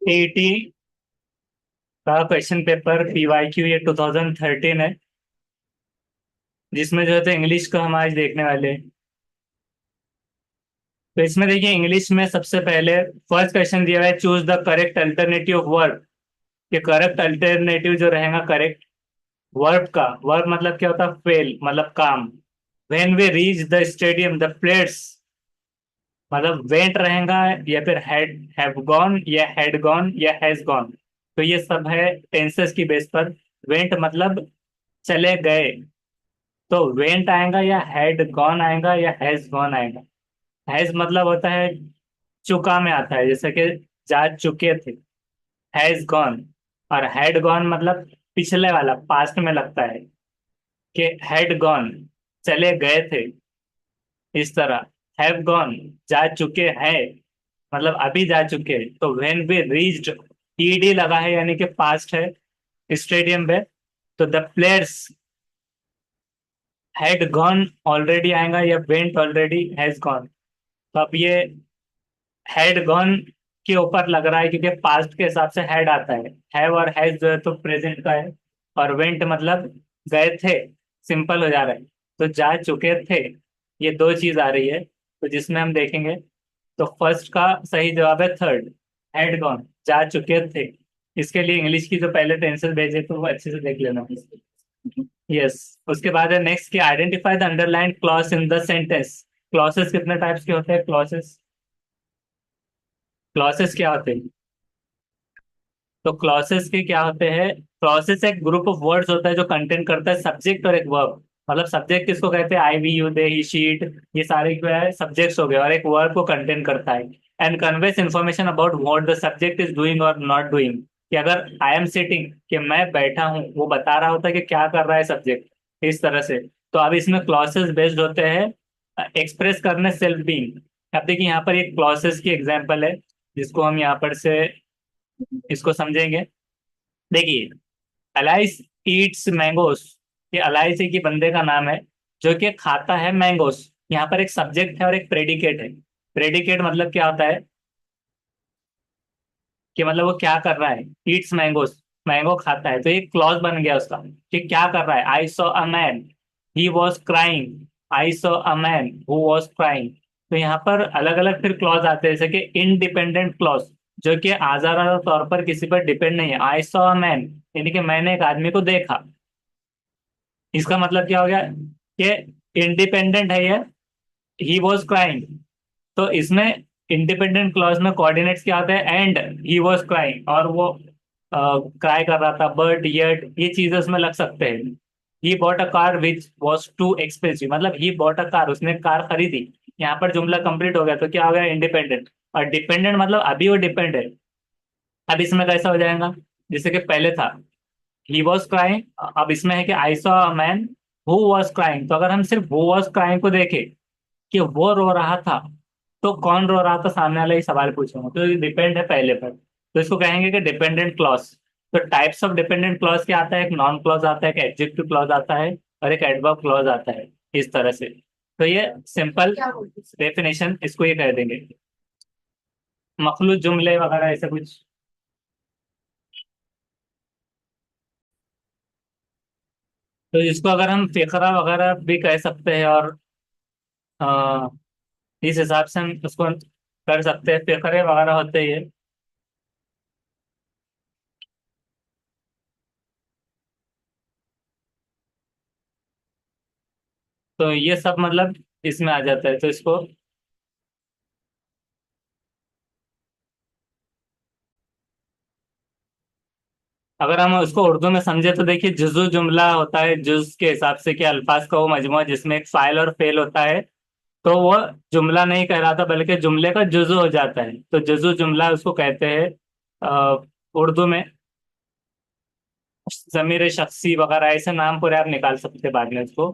Eighty का question paper PYQ ये 2013 है, जिसमें जो है तो इंग्लिश को हम आज देखने वाले हैं। तो इसमें देखिए इंग्लिश में सबसे पहले फर्स्ट क्वेश्चन दिया हुआ है, choose the correct alternative verb. कि करेक्ट अल्टरनेटिव जो रहेगा करेक्ट वर्ब का, वर्ब मतलब क्या होता है? फेल मतलब काम। When we reach the stadium the players, मतलब वेंट रहेगा या फिर हैव गॉन या हैड गॉन या हैज गॉन। तो ये सब है टेंसेस की बेस पर। वेंट मतलब चले गए, तो वेंट आएगा या हैड गॉन आएगा या हैज गॉन आएगा। हैज मतलब होता है चुका में आता है, जैसे कि जा चुके थे, हैज गॉन। और हैड गॉन मतलब पिछले वाला, पास्ट में लगता है कि हैड गॉन चले गए थे। इस तरह हैव गॉन जा चुके हैं, मतलब अभी जा चुके हैं। तो व्हेन वी रीच्ड, ईडी लगा है यानी कि पास्ट है स्टेडियम पे। तो the players had gone already आएगा या वेंट ऑलरेडी हैज गॉन। तो अब ये हैड गॉन के ऊपर लग रहा है क्योंकि पास्ट के हिसाब से हैड आता है। हैव और हैज जो है तो प्रेजेंट का है। और वेंट मतलब गए थे, सिंपल हो जा रहा है। तो जा चुके थे, ये दो चीज आ रही है। तो जिसमें हम देखेंगे तो फर्स्ट का सही जवाब है थर्ड, हैड गॉन जा चुके थे। इसके लिए इंग्लिश की जो पहले टेंसेस भेजे तो वो अच्छे से देख लेना। यस। उसके बाद है नेक्स्ट की identify the underline clause in the sentence. Clauses कितने टाइप्स के होते हैं? क्लॉसेस, क्लॉसेस क्या होते हैं? तो क्लॉसेस के क्या होते हैं? क्लॉसेस एक ग्रुप ऑफ वर्ड्स होता है जो कंटेन करता है सब्जेक्ट और एक वर्ब। मतलब सब्जेक्ट किसको कहते हैं? I, we, you, they, he, she, it. ये सारे क्या है? सब्जेक्ट्स हो गए। और एक वर्ब को कंटेन करता है and conveys information about what the subject is doing और नॉट डूइंग। कि अगर आई एम सिटिंग, कि मैं बैठा हूँ, वो बता रहा होता है कि क्या कर रहा है सब्जेक्ट, इस तरह से। तो अब इसमें क्लॉसेस बेस्ड होते हैं एक्सप्रेस करने सेल्फ बीइंग। अब देखिए यहाँ पर एक क्लॉसेस की एग्जांपल है, जिसको हम यहाँ पर से इसको समझेंगे। देखिए, अलाइस ईट्स मैंगोस। ये अलाइस एक ही बंदे का नाम है जो कि खाता है मैंगोस। यहाँ पर एक सब्जेक्ट है और एक प्रेडिकेट है। प्रेडिकेट मतलब क्या होता है? कि मतलब वो क्या कर रहा है। ईट्स मैंगोस, मैंगो खाता है, तो एक क्लॉज बन गया उसका कि क्या कर रहा है। I saw a man, he was crying. I saw a man who was crying. तो यहाँ पर अलग अलग फिर क्लॉज आते हैं, जैसे कि इनडिपेंडेंट क्लॉज, जो कि आजादार तौर पर किसी पर डिपेंड नहीं है। आई सॉ अ मैन यानी कि मैंने एक आदमी को देखा। इसका मतलब क्या हो गया कि इंडिपेंडेंट है ये। ही वॉज क्राइंग, तो इसमें इंडिपेंडेंट क्लॉज में कोऑर्डिनेट्स क्या होते हैं? एंड ही वॉज क्राइंग, और वो क्राई कर रहा था, बट येट, ये चीजें उसमें लग सकते हैं। He bought a car which was too expensive, मतलब ही बॉट अ कार, उसने कार खरीदी। यहाँ पर जुमला कंप्लीट हो गया, तो क्या हो गया? इंडिपेंडेंट। और डिपेंडेंट मतलब अभी वो डिपेंड है। अब इसमें कैसा हो जाएगा? जैसे कि पहले था ही वॉज क्राइंग, अब इसमें है कि I saw a man who was crying. तो अगर हम सिर्फ हु वॉज क्राइंग को देखें कि वो रो रहा था, तो कौन रो रहा था, सामने वाला ही सवाल पूछेगा, तो ये डिपेंड है पहले पर। तो इसको कहेंगे कि डिपेंडेंट क्लॉज। तो टाइप्स ऑफ डिपेंडेंट क्लॉज क्या आता है? एक नॉन क्लॉज आता है, एक एडजेक्टिव क्लॉज आता है, और एक एडवर्ब क्लॉज आता है, इस तरह से। तो ये सिंपल डेफिनेशन इसको ये कह देंगे। मखलूत जुमले वगैरह ऐसे कुछ। तो इसको अगर हम फिकरा वगैरह भी कह सकते हैं, और अ, इस हिसाब से हम उसको कर सकते हैं, फिक्रे वगैरह होते ही है। तो ये सब मतलब इसमें आ जाता है, तो इसको अगर हम उसको उर्दू में समझे तो देखिए, जुजू जुमला होता है जुज के हिसाब से, कि अल्फाज का वो मजमूआ जिसमें एक फाइल और फेल होता है। तो वो जुमला नहीं कहलाता बल्कि जुमले का जुजू हो जाता है। तो जुजू जुमला उसको कहते हैं उर्दू में। जमीर शख्सी वगैरह ऐसे नाम पूरे आप निकाल सकते हैं बाद में इसको।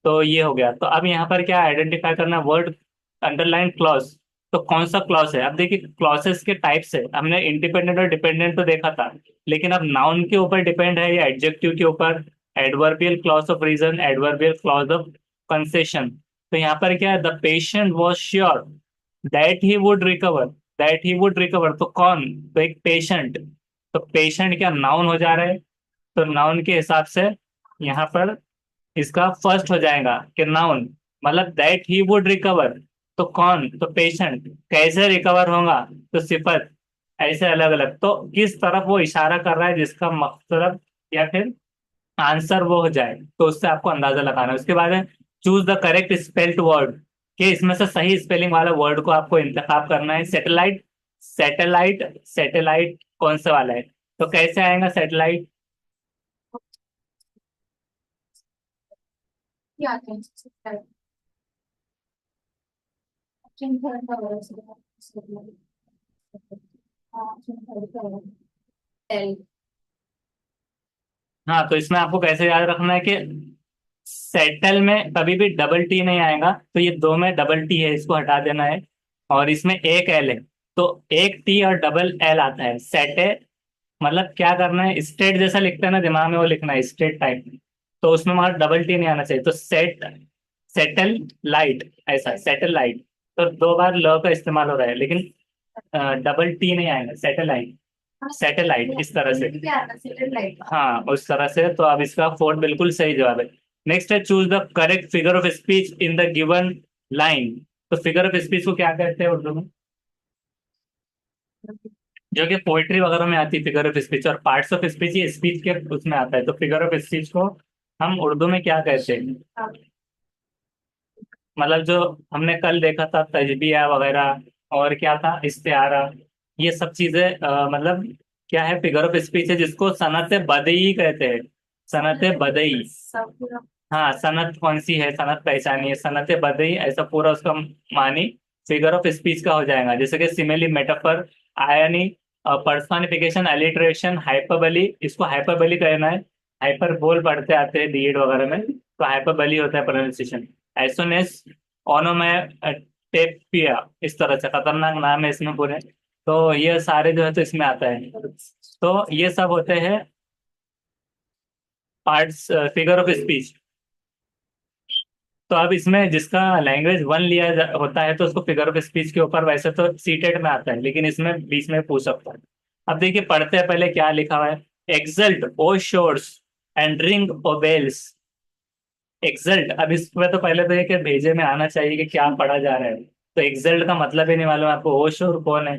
तो ये हो गया। तो अब यहाँ पर क्या आइडेंटिफाई करना? Word underline clause. तो कौन सा क्लॉज है? अब देखिए क्लॉजेस के टाइप्स है, हमने इंडिपेंडेंट और डिपेंडेंट तो देखा था, लेकिन अब नाउन के ऊपर डिपेंड है या एडजेक्टिव के ऊपर। Adverbial clause of reason, adverbial clause of concession. तो यहाँ पर क्या है? The patient was sure that he would recover. That he would recover, तो कौन? तो एक पेशेंट। तो पेशेंट क्या नाउन हो जा रहा है? तो नाउन के हिसाब से यहाँ पर इसका फर्स्ट हो जाएगा कि नाउन, मतलब दैट ही वुड रिकवर। तो कौन? तो पेशेंट। कैसे रिकवर होगा? तो सिफत। ऐसे अलग अलग, तो किस तरफ वो इशारा कर रहा है जिसका मतलब या फिर आंसर वो हो जाए, तो उससे आपको अंदाजा लगाना है। उसके बाद है choose the correct spelled word, कि इसमें से सही स्पेलिंग वाला वर्ड को आपको इंतखाब करना है। सैटेलाइट, सैटेलाइट, सैटेलाइट कौन सा वाला है? तो कैसे आएगा सैटेलाइट? क्या कहते हैं? ऑप्शन थर्ड का होगा इसका। हाँ, ऑप्शन थर्ड का होगा। टेल। हाँ, तो इसमें आपको कैसे याद रखना है कि सेटल में कभी भी डबल टी नहीं आएगा, तो ये दो में डबल टी है, इसको हटा देना है। और इसमें एक एल है, तो एक टी और डबल एल आता है सेटे। मतलब क्या करना है, स्टेट जैसा लिखते हैं ना दिमाग में, वो लिखना है स्टेट टाइप। तो उसमें वहां डबल टी नहीं आना चाहिए, तो सेट, सेटल लाइट, ऐसा सेटल लाइट। तो दो बार ल का इस्तेमाल हो रहा है, लेकिन डबल टी नहीं आएगा, सैटेलाइट। सैटेलाइट इस तरह से। क्या आता है? सैटेलाइट। हाँ, उस तरह से। तो अब इसका फोर्थ बिल्कुल सही जवाब है। नेक्स्ट है choose the correct figure of speech in the given line. तो फिगर ऑफ स्पीच को क्या कहते हैं उर्दू में? जो कि पोइट्री वगैरह में आती है फिगर ऑफ स्पीच, और पार्ट्स ऑफ स्पीच ये स्पीच के उसमें आता है। तो फिगर ऑफ स्पीच को हम उर्दू में क्या कहते हैं? मतलब जो हमने कल देखा था तजबिया वगैरह, और क्या था, इस्तिआरा, ये सब चीजें मतलब क्या है, फिगर ऑफ स्पीच है, जिसको सनत बदई कहते हैं। सनत बदई। सब पूरा। हाँ, सनत कौन सी है, सनत पहचानी है, सनत बदई, ऐसा पूरा उसका मानी फिगर ऑफ स्पीच का हो जाएगा। जैसे कि simile, metaphor, irony, personification, alliteration, hyperbole, इसको हाइपरबली कहना है। हाइपर बोल पढ़ते आते हैं डीएड वगैरह में, तो हाइपरबली होता है प्रोनाउंसिएशन। एसोनेस, ओनोमैटोपोइया, इस तरह से खतरनाक नाम है इसमें पूरे। तो ये सारे जो है तो इसमें आता है। तो ये सब होते हैं पार्ट्स फिगर ऑफ स्पीच। तो अब इसमें जिसका लैंग्वेज वन होता है, तो उसको फिगर ऑफ स्पीच के ऊपर वैसे तो सीटेड में आता है, लेकिन इसमें बीच में पूछ सकता है। अब देखिए पढ़ते हैं पहले क्या लिखा हुआ है। Exult O shores and ring O bells. Exult, अब इसमें तो पहले तो ये कि भेजे में आना चाहिए कि क्या पढ़ा जा रहा है। तो एक्सल्ट का मतलब ही नहीं मालूम आपको। ओ शोर कौन है?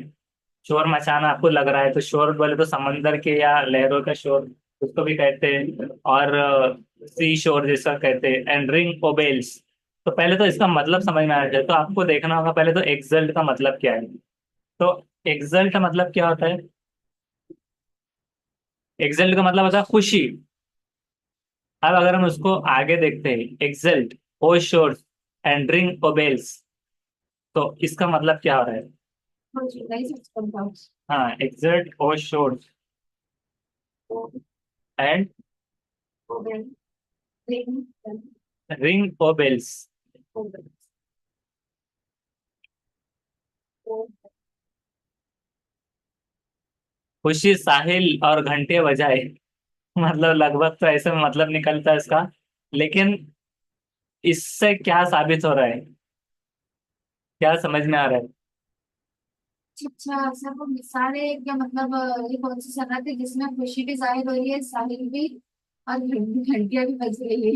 शोर मचाना आपको लग रहा है, तो शोर बोले तो समंदर के या लहरों का शोर, उसको भी कहते हैं। और सी शोर जिसका कहते हैं, एंड रिंग ओबेल्स। तो पहले तो इसका मतलब समझ में आना चाहिए, तो आपको देखना होगा पहले तो एक्सल्ट का मतलब क्या है। तो एक्सल्ट का मतलब क्या होता है? एक्सल्ट का मतलब होता है खुशी। अब अगर हम उसको आगे देखते हैं, exult O shores and ring O bells, तो इसका मतलब क्या हो रहा है? मुझे नहीं समझ पाता। हाँ, exult O shores O. And O bell. Ring. Ring O bells. O bell. O. Khushi Sahil और घंटे बजाए। मतलब लगभग तो ऐसे मतलब निकलता है इसका, लेकिन इससे क्या साबित हो रहा है, क्या समझ में आ रहा है? अच्छा, ऐसा कोई मिसाल है क्या? मतलब ये कौन सी सनत है जिसमें खुशी भी जाहिर हो रही है, साहिल भी, और घंटियां भी बज रही है?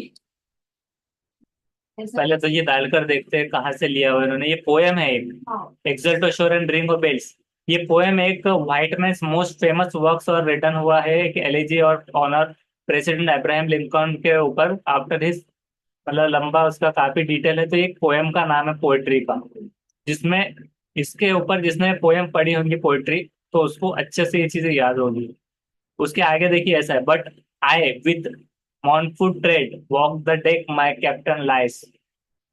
ऐसा पहले तो कुछ। ये डालकर देखते हैं कहाँ से लिया हुआ है इन्होंने। ये पोएम है एक, हाँ। Exult assure and ring of bells. ये पोएम एक Whitman's most famous works और रिटर्न हुआ है एक एलेजी और ऑनर प्रेसिडेंट अब्राहम लिंकन के ऊपर आफ्टर हिज। मतलब लंबा उसका काफी डिटेल है। तो एक पोएम का नाम है पोएट्री का, जिसमें इसके ऊपर जिसने पोएम पढ़ी होगी पोएट्री, तो उसको अच्छे से ये चीजें याद होगी। उसके आगे देखिए ऐसा है, बट आई विथ मॉनफुट tread walk the deck my captain lies,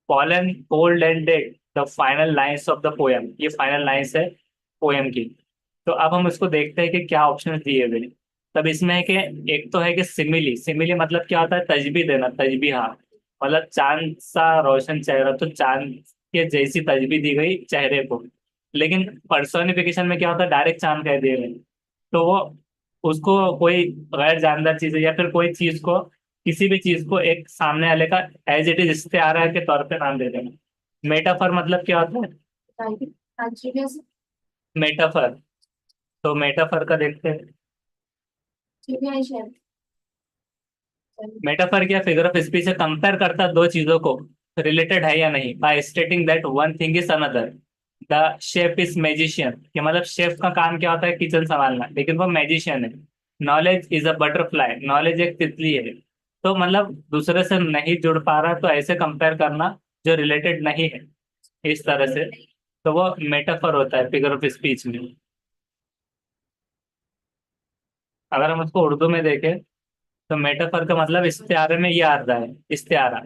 fallen cold and dead, the final lines of the poem. ये फाइनल लाइन्स है पोएम की। तो अब हम इसको देखते हैं कि क्या ऑप्शन दिए हुए हैं। तब इसमें है कि एक तो है कि सिमिली। सिमिली मतलब क्या होता है? तजबी देना, तजबी, हाँ। मतलब चांद सा रोशन चेहरा, तो चांद के जैसी तजबी दी गई चेहरे को। लेकिन पर्सोनिफिकेशन में क्या होता है? डायरेक्ट चांद कह दिए गए। तो वो उसको कोई गैर जानदार चीज या फिर कोई चीज को, किसी भी चीज को एक सामने वाले का एज इट इज इस्तेआरा के तौर पे नाम दे देना। मेटाफर मतलब क्या होता है? राइट। मेटाफर। तो मेटाफर का देखते हैं। ठीक है शायद। चलो। मेटाफर क्या फिगर ऑफ स्पीच से कंपेयर करता है दो चीजों को, रिलेटेड है या नहीं, by stating that one thing is another. The chef is magician, कि मतलब शेफ का काम क्या होता है, किचन संभालना, लेकिन वो मैजिशियन है। Knowledge is a butterfly, knowledge एक तितली है। तो मतलब दूसरे से नहीं जुड़ पा रहा, तो ऐसे कंपेयर करना जो रिलेटेड नहीं है, इस तरह से। तो वो मेटाफर होता है फिगर ऑफ स्पीच में। अगर हम उसको उर्दू में देखें, तो मेटाफर का मतलब इस्तिआरे में ये आता है, इस्तिआरा।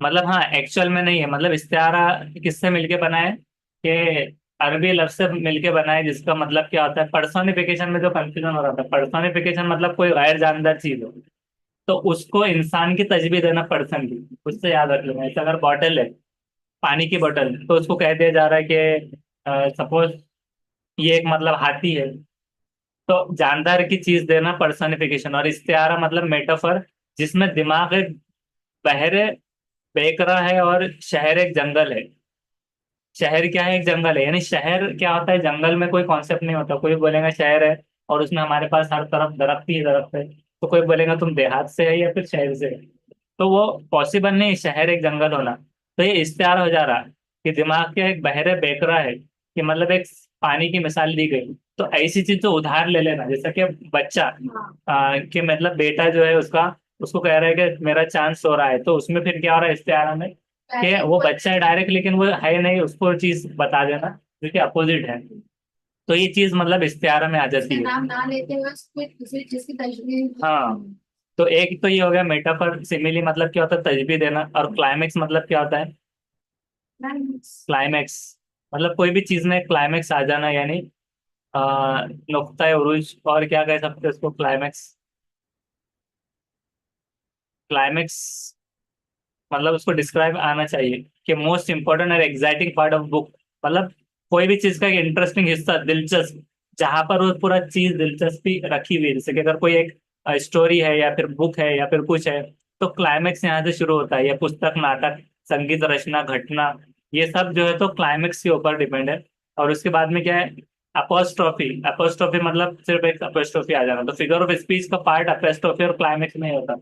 मतलब हाँ, एक्चुअल में नहीं है, मतलब इस्तिआरा किससे मिलके बना है, कि अरबी लफ्ज से मिलके बना है, जिसका मतलब क्या होता है, पर्सोनिफिकेशन में जो कंफ्यूजन हो रहा था, पर्सोनिफिकेशन मतलब कोई गैर जानदार चीज हो, तो उसको इंसान की तजबीह देना पर्सन की, उससे याद रख लेना। जैसे अगर बॉटल है, पानी की बोतल, तो उसको कह दिया जा रहा है कि सपोज ये एक मतलब हाथी है, तो जानदार की चीज देना पर्सोनिफिकेशन। और इस्तिआरा मतलब मेटाफर, जिसमें दिमाग एक बहरे बेकरा है और शहर एक जंगल है। शहर क्या है, एक जंगल है, यानी शहर क्या होता है, जंगल में कोई कॉन्सेप्ट नहीं होता। कोई बोलेगा शहर है और उसमें हमारे पास हर तरफ दरख्त ही दरख्त है, तो कोई बोलेगा तुम देहात से है या फिर शहर से है। तो वो पॉसिबल नहीं शहर एक जंगल होना। तो ये इश्तेहार हो जा रहा कि दिमाग के एक बहरे बेकरा है, कि मतलब एक पानी की मिसाल दी गई। तो ऐसी चीज तो उधार ले लेना, जैसा कि बच्चा हाँ। कि मतलब बेटा जो है उसका, उसको कह रहा है कि मेरा चांद सो रहा है, तो उसमें फिर क्या हो रहा है इश्तेहार में, कि पहले वो कोई बच्चा है डायरेक्ट, लेकिन वो है नहीं, उसको चीज बता देना जो कि अपोजिट है। तो ये चीज मतलब इश्तेहार में आ उसका जाती है। नाम ना लेते हुए कोई दूसरी चीज की तशबीह। हाँ। तो एक तो ये हो गया मेटाफर, सिमिली मतलब क्या होता है, तजबीह देना। और क्लाइमेक्स मतलब क्या होता है, क्लाइमेक्स मतलब कोई भी चीज में क्लाइमेक्स आ जाना, यानी नुक्ता उरूज, और क्या कह सकते हैं उसको, क्लाइमेक्स। क्लाइमेक्स मतलब उसको डिस्क्राइब आना चाहिए कि मोस्ट इंपॉर्टेंट और एक्साइटिंग पार्ट ऑफ बुक, मतलब कोई भी चीज का एक इंटरेस्टिंग हिस्सा, दिलचस्प, जहां पर वो पूरा चीज दिलचस्पी रखी हुई है। जैसे कि अगर कोई एक स्टोरी है या फिर बुक है या फिर कुछ है, तो क्लाइमेक्स यहाँ से शुरू होता है। या पुस्तक, नाटक, संगीत रचना, घटना, ये सब जो है तो क्लाइमेक्स के ऊपर डिपेंड है। और उसके बाद में क्या है, अपोस्ट्रॉफी। अपोस्ट्रॉफी मतलब सिर्फ एक अपोस्ट्रॉफी आ जाना। तो फिगर ऑफ स्पीच का पार्ट अपोस्ट्रॉफी और क्लाइमेक्स में ही होता है।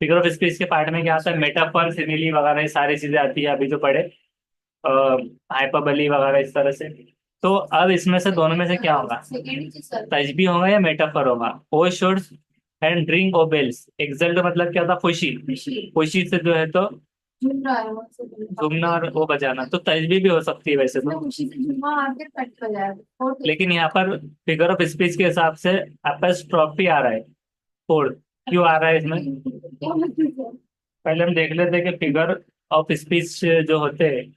फिगर ऑफ स्पीच के पार्ट में क्या आता है, मेटाफर, सिमिली वगैरह, ये सारी चीजें आती है अभी जो पढ़े, हाइपरबली वगैरह, इस तरह से। तो अब इसमें से दोनों में से क्या होगा, सेकेंड चीज कर। तजबी होगा या मेटाफर होगा। ओ शुड and ring O bells, exult मतलब क्या था, खुशी। खुशी। खुशी से जो है तो झूम रहा है मुझसे बोले घूमना और पापा। वो बजाना, तो तजबी भी हो सकती है वैसे इसमें तो। खुशी से झूमा आके कट कर जाएगा और कुछ। लेकिन यहाँ पर फिगर ऑफ स्पीच के हिसाब से अपोस्ट्रोफी आ रहा है, फोड़ क्यों आ रहा है इसमें। क्या मतलब है? पहले हम देख लेते हैं कि फिगर ऑफ स्पीच जो होते हैं,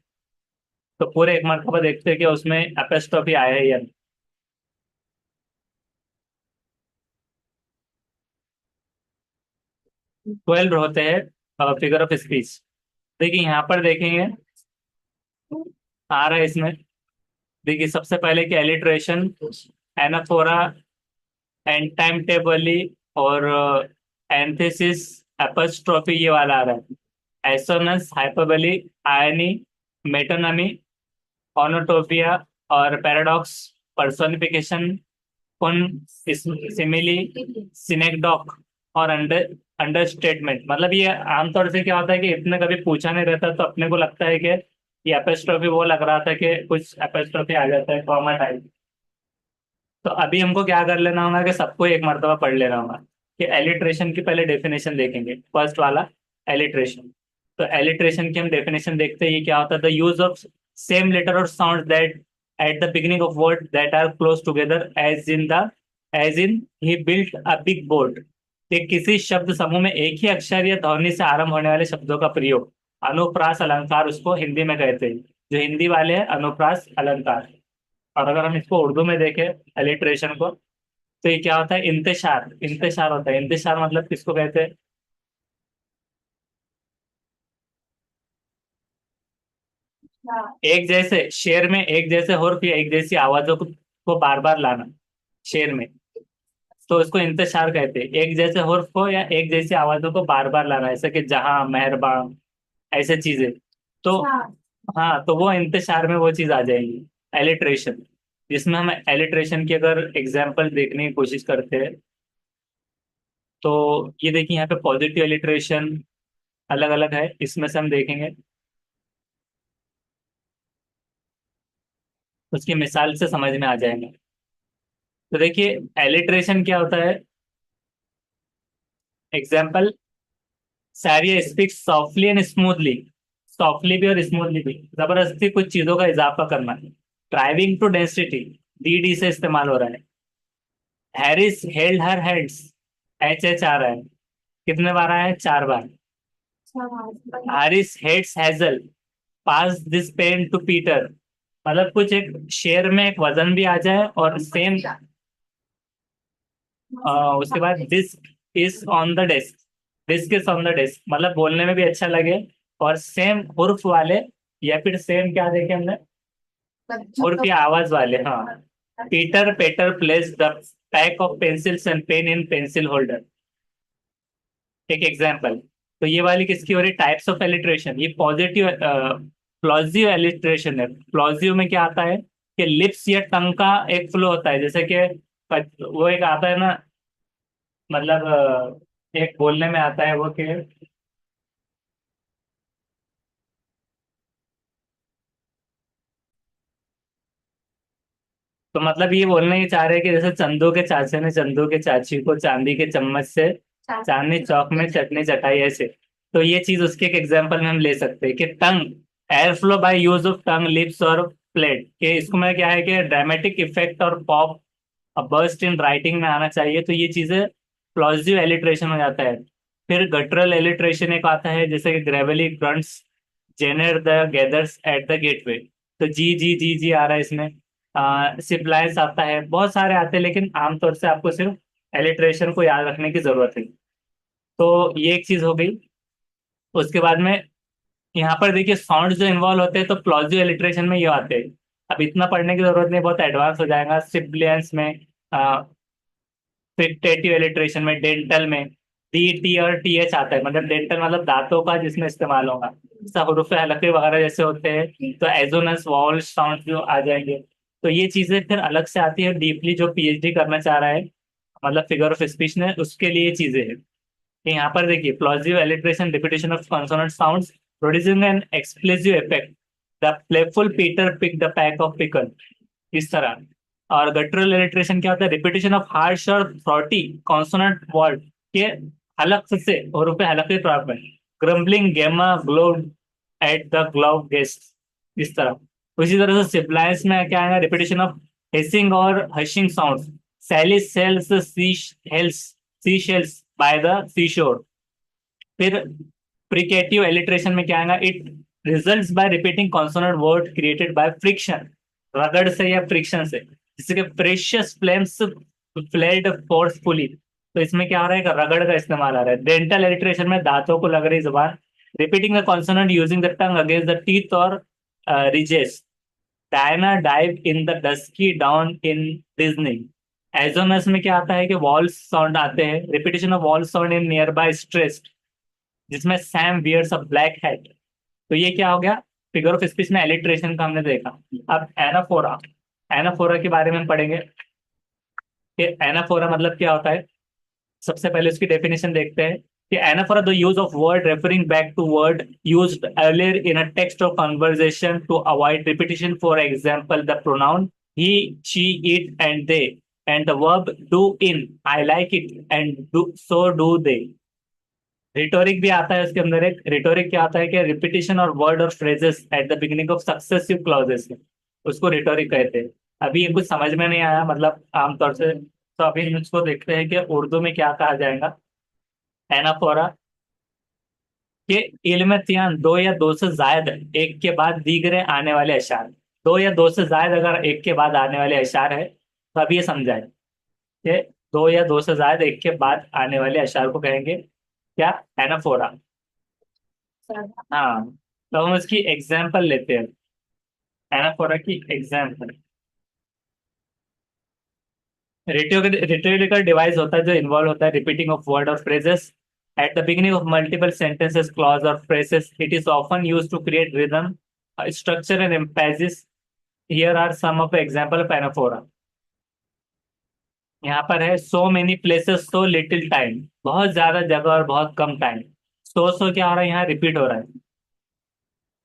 तो पूरे एक मरतबा देखते हैं कि उसमें अपोस्ट्रोफी आया है या नहीं। 12 होते हैं फिगर ऑफ स्पीच। देखिए यहाँ पर देखेंगे, आ रहा है इसमें। देखिए सबसे पहले कि एलिट्रेशन, एनाफोरा, एंटाइम टेबली, और एंथेसिस, एपस्ट्रोफी, ये वाला आ रहा है। एसोनस, हाइपरबली, आयनी, मेटोनमी, ओनोटोपिया, और पैराडॉक्स, पर्सोनिफिकेशन, पुन, सिमिली, सिनेक्डॉक, और अंडरस्टेटमेंट। मतलब ये आमतौर से क्या होता है कि इतने कभी पूछा नहीं रहता, तो अपने को लगता है कि ये एपोस्ट्रोफी, वो लग रहा था कि कुछ एपोस्ट्रोफी आ जाता है, कॉमा टाइप। तो अभी हमको क्या कर लेना होगा कि सबको एक मर्तबा पढ़ लेना होगा। कि एलिट्रेशन की पहले डेफिनेशन देखेंगे, फर्स्ट वाला, एलिट्रेशन। तो एलिट्रेशन की हम डेफिनेशन देखते हैं, ये क्या होता है, the use of same letter और sound that at the beginning of word that are close together, as in he built a big board. कि किसी शब्द समूह में एक ही अक्षर या ध्वनि से आरंभ होने वाले शब्दों का प्रयोग, अनुप्रास अलंकार उसको हिंदी में कहते हैं। जो हिंदी वाले हैं, अनुप्रास अलंकार। और अगर हम इसको उर्दू में देखें, अलिट्रेशन को, तो ये क्या होता है, इंतशार। इंतशार होता है, इंतशार मतलब किसको कहते हैं, हाँ। एक जैसे शेर में एक जैसे हुर्फ या एक जैसी आवाजों को बार बार लाना शेर में, तो इसको इंतशार कहते हैं। एक जैसे हुर्फ को या एक जैसी आवाजों को बार बार लाना, ऐसे कि जहां, मेहरबान, ऐसे चीजें। तो अच्छा। हाँ, तो वो इंतशार में वो चीज आ जाएगी, एलिट्रेशन। जिसमें हम एलिट्रेशन की अगर एग्जाम्पल देखने की कोशिश करते हैं, तो ये देखिए यहाँ पे पॉजिटिव एलिट्रेशन अलग अलग है, इसमें से हम देखेंगे, उसकी मिसाल से समझ में आ जाएंगे। तो देखिए एलिट्रेशन क्या होता है। एग्जाम्पल, सारिया speak softly and smoothly. Softly भी और स्मूथली भी, जबरदस्ती कुछ चीजों का इजाफा करना। Driving to density, D D से इस्तेमाल हो रहा है। Harris held her hands, H H आ रहा है, कितने बार आया है, 4 बार। अच्छा हाँ। Harris heads hazel, pass this pen to Peter. मतलब कुछ एक शेर में एक वजन भी आ जाए और सेम, उसके बाद disk is on the desk, disk is on the desk, मतलब बोलने में भी अच्छा लगे, और सेम हुर्फ वाले, या फिर सेम क्या देखे हमने, हुर्फ या आवाज वाले, हाँ। Peter Peter place the pack of pencils and pen in pencil holder, एक एग्जाम्पल। तो ये वाली किसकी हो रही, टाइप्स ऑफ एलिट्रेशन, ये पॉजिटिव प्लॉजिव एलिट्रेशन है। प्लॉजिव में क्या आता है कि लिप्स या टंग का एक फ्लो होता है, जैसे कि वो एक आता है ना, मतलब एक बोलने में आता है वो कि, तो मतलब ये बोलने ही चाह रहे हैं कि जैसे चंदू के चाचा ने चंदू के चाची को चांदी के चम्मच से चांदनी चौक में चटनी चटाई, ऐसे। तो ये चीज उसके एक एग्जांपल में हम ले सकते हैं कि tongue, air flow by use of tongue, lips और प्लेट, के इसको में क्या है कि ड्रामेटिक इफेक्ट और पॉप बर्स्ट इन राइटिंग में आना चाहिए। तो ये चीजें प्लॉजिव एलिट्रेशन हो जाता है। फिर गटरल एलिट्रेशन एक आता है, जैसे कि gravely grunts Jenner the gathers at the gateway. तो जी जी जी जी आ रहा है इसमें। सिप्लायंस आता है, बहुत सारे आते हैं, लेकिन आमतौर से आपको सिर्फ एलिट्रेशन को याद रखने की जरूरत है। तो ये एक चीज हो गई। उसके बाद में यहाँ पर देखिए साउंड जो इन्वॉल्व होते हैं, तो प्लॉजिव एलिट्रेशन में ये आते हैं। अब इतना पढ़ने की जरूरत नहीं, बहुत एडवांस हो जाएगा। सिबिलियंस में, फिक्टेटिव एलिट्रेशन में, डेंटल में डी टी और टी एच आता है, मतलब डेंटल मतलब दांतों का जिसमें इस्तेमाल होगा, जैसा हुरूफ हलके वगैरह जैसे होते हैं, तो एजोनस वॉवल साउंड जो आ जाएंगे। तो ये चीजें फिर अलग से आती है डीपली, जो पीएचडी करना चाह रहा है, मतलब फिगर ऑफ स्पीच ने, उसके लिए चीजें हैं। कि यहाँ पर देखिए plosive alliteration, repetition of consonant sounds producing an explosive effect, the playful Peter pick the pack of pickle, इस तरह। और गटरल इलिट्रेशन क्या होता है, रिपीटेशन ऑफ हार्श और थ्रॉटी कॉन्सोनेंट वर्ड के हलक से और रुपए हलक के तौर पर, grumbling Gemma glove at the glove guest, इस तरह। उसी तरह से सिब्लायंस में क्या आएगा, रिपीटेशन ऑफ हिसिंग और hushing sounds, Sally sells sea hells sea shells by the sea shore. फिर प्रिकेटिव एलिट्रेशन में क्या आएगा, it results by repeating consonant word created by friction, रगड़ से या फ्रिक्शन से, जैसे कि प्रेशियस फ्लेम्स फ्लेड फोर्सफुली। तो इसमें क्या हो रहा है कि रगड़ का इस्तेमाल आ रहा है। डेंटल एलिट्रेशन में दांतों को लग रही जुबान, repeating the consonant using the tongue against the teeth और ridges. Diana dive in the dusky down in Disney. Assonance में क्या आता है कि वॉल्स साउंड आते हैं, repetition of vowel sound in nearby stress, जिसमें Sam wears a black hat. तो ये क्या हो गया, फिगर ऑफ स्पीच में एलिट्रेशन का हमने देखा। अब एनाफोरा, एनाफोरा के बारे में हम पढ़ेंगे कि एनाफोरा मतलब क्या होता है। सबसे पहले उसकी डेफिनेशन देखते हैं कि anaphora the use of word referring back to word used earlier in a text of conversation to avoid repetition, for example the pronoun he she it and they, and the verb do in I like it and do so do they. Rhetoric भी आता है उसके अंदर। एक rhetoric क्या आता है कि रिपीटिशन और वर्ड और phrases at the beginning of successive clauses, उसको रिटोरिक कहते हैं। अभी ये कुछ समझ में नहीं आया, मतलब आमतौर से, तो अभी हम इसको देखते हैं कि उर्दू में क्या कहा जाएगा। एनाफोरा के इल्म तियान, दो या दो से जायद एक के बाद दीगरे आने वाले अशार। दो या दो से जायद अगर एक के बाद आने वाले अशार है, तो अब ये समझाए कि दो या दो से जायद एक के बाद आने वाले अशार को कहेंगे क्या, एनाफोरा। हाँ, तो हम इसकी एग्जाम्पल लेते हैं, एनाफोरा की एग्जाम्पल। रिटोरिकल डिवाइस होता है जो इन्वॉल्व होता है रिपीटिंग ऑफ वर्ड और phrases at the beginning of multiple sentences, clause और phrases. It is often use to create rhythm, structure and emphasis here are some of example of anaphora. यहाँ पर है so many places so little time, बहुत ज्यादा जगह और बहुत कम time. सो क्या हो रहा है, यहाँ रिपीट हो रहा है।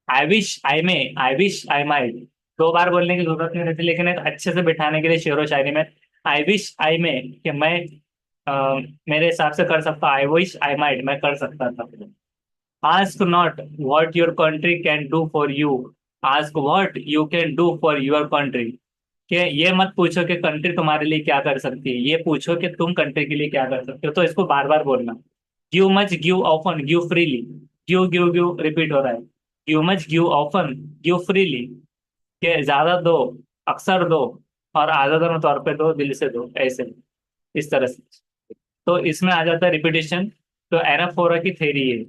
I wish I may, I wish I might, दो बार बोलने की जरूरत नहीं रहती, लेकिन एक अच्छे से बिठाने के लिए शेरो शायरी में आई विश आई मे, कि मैं मेरे हिसाब से कर सकता, आई विश आई माइट, मैं कर सकता था। Ask not what your country can do for you, ask what you can do for your country. कि ये मत पूछो कि कंट्री तुम्हारे लिए क्या कर सकती है, ये पूछो कि तुम कंट्री के लिए क्या कर सकते हो। तो इसको बार बार बोलना। Give much, give often, give freely. Give give give repeat हो रहा है। Give much, give often, give freely. कि ज्यादा दो, अक्सर दो, और आजादाना तौर पे दो, दिल से दो, ऐसे, इस तरह से। तो इसमें आ जाता है रिपीटिशन। तो एनाफोरा की थेरी है।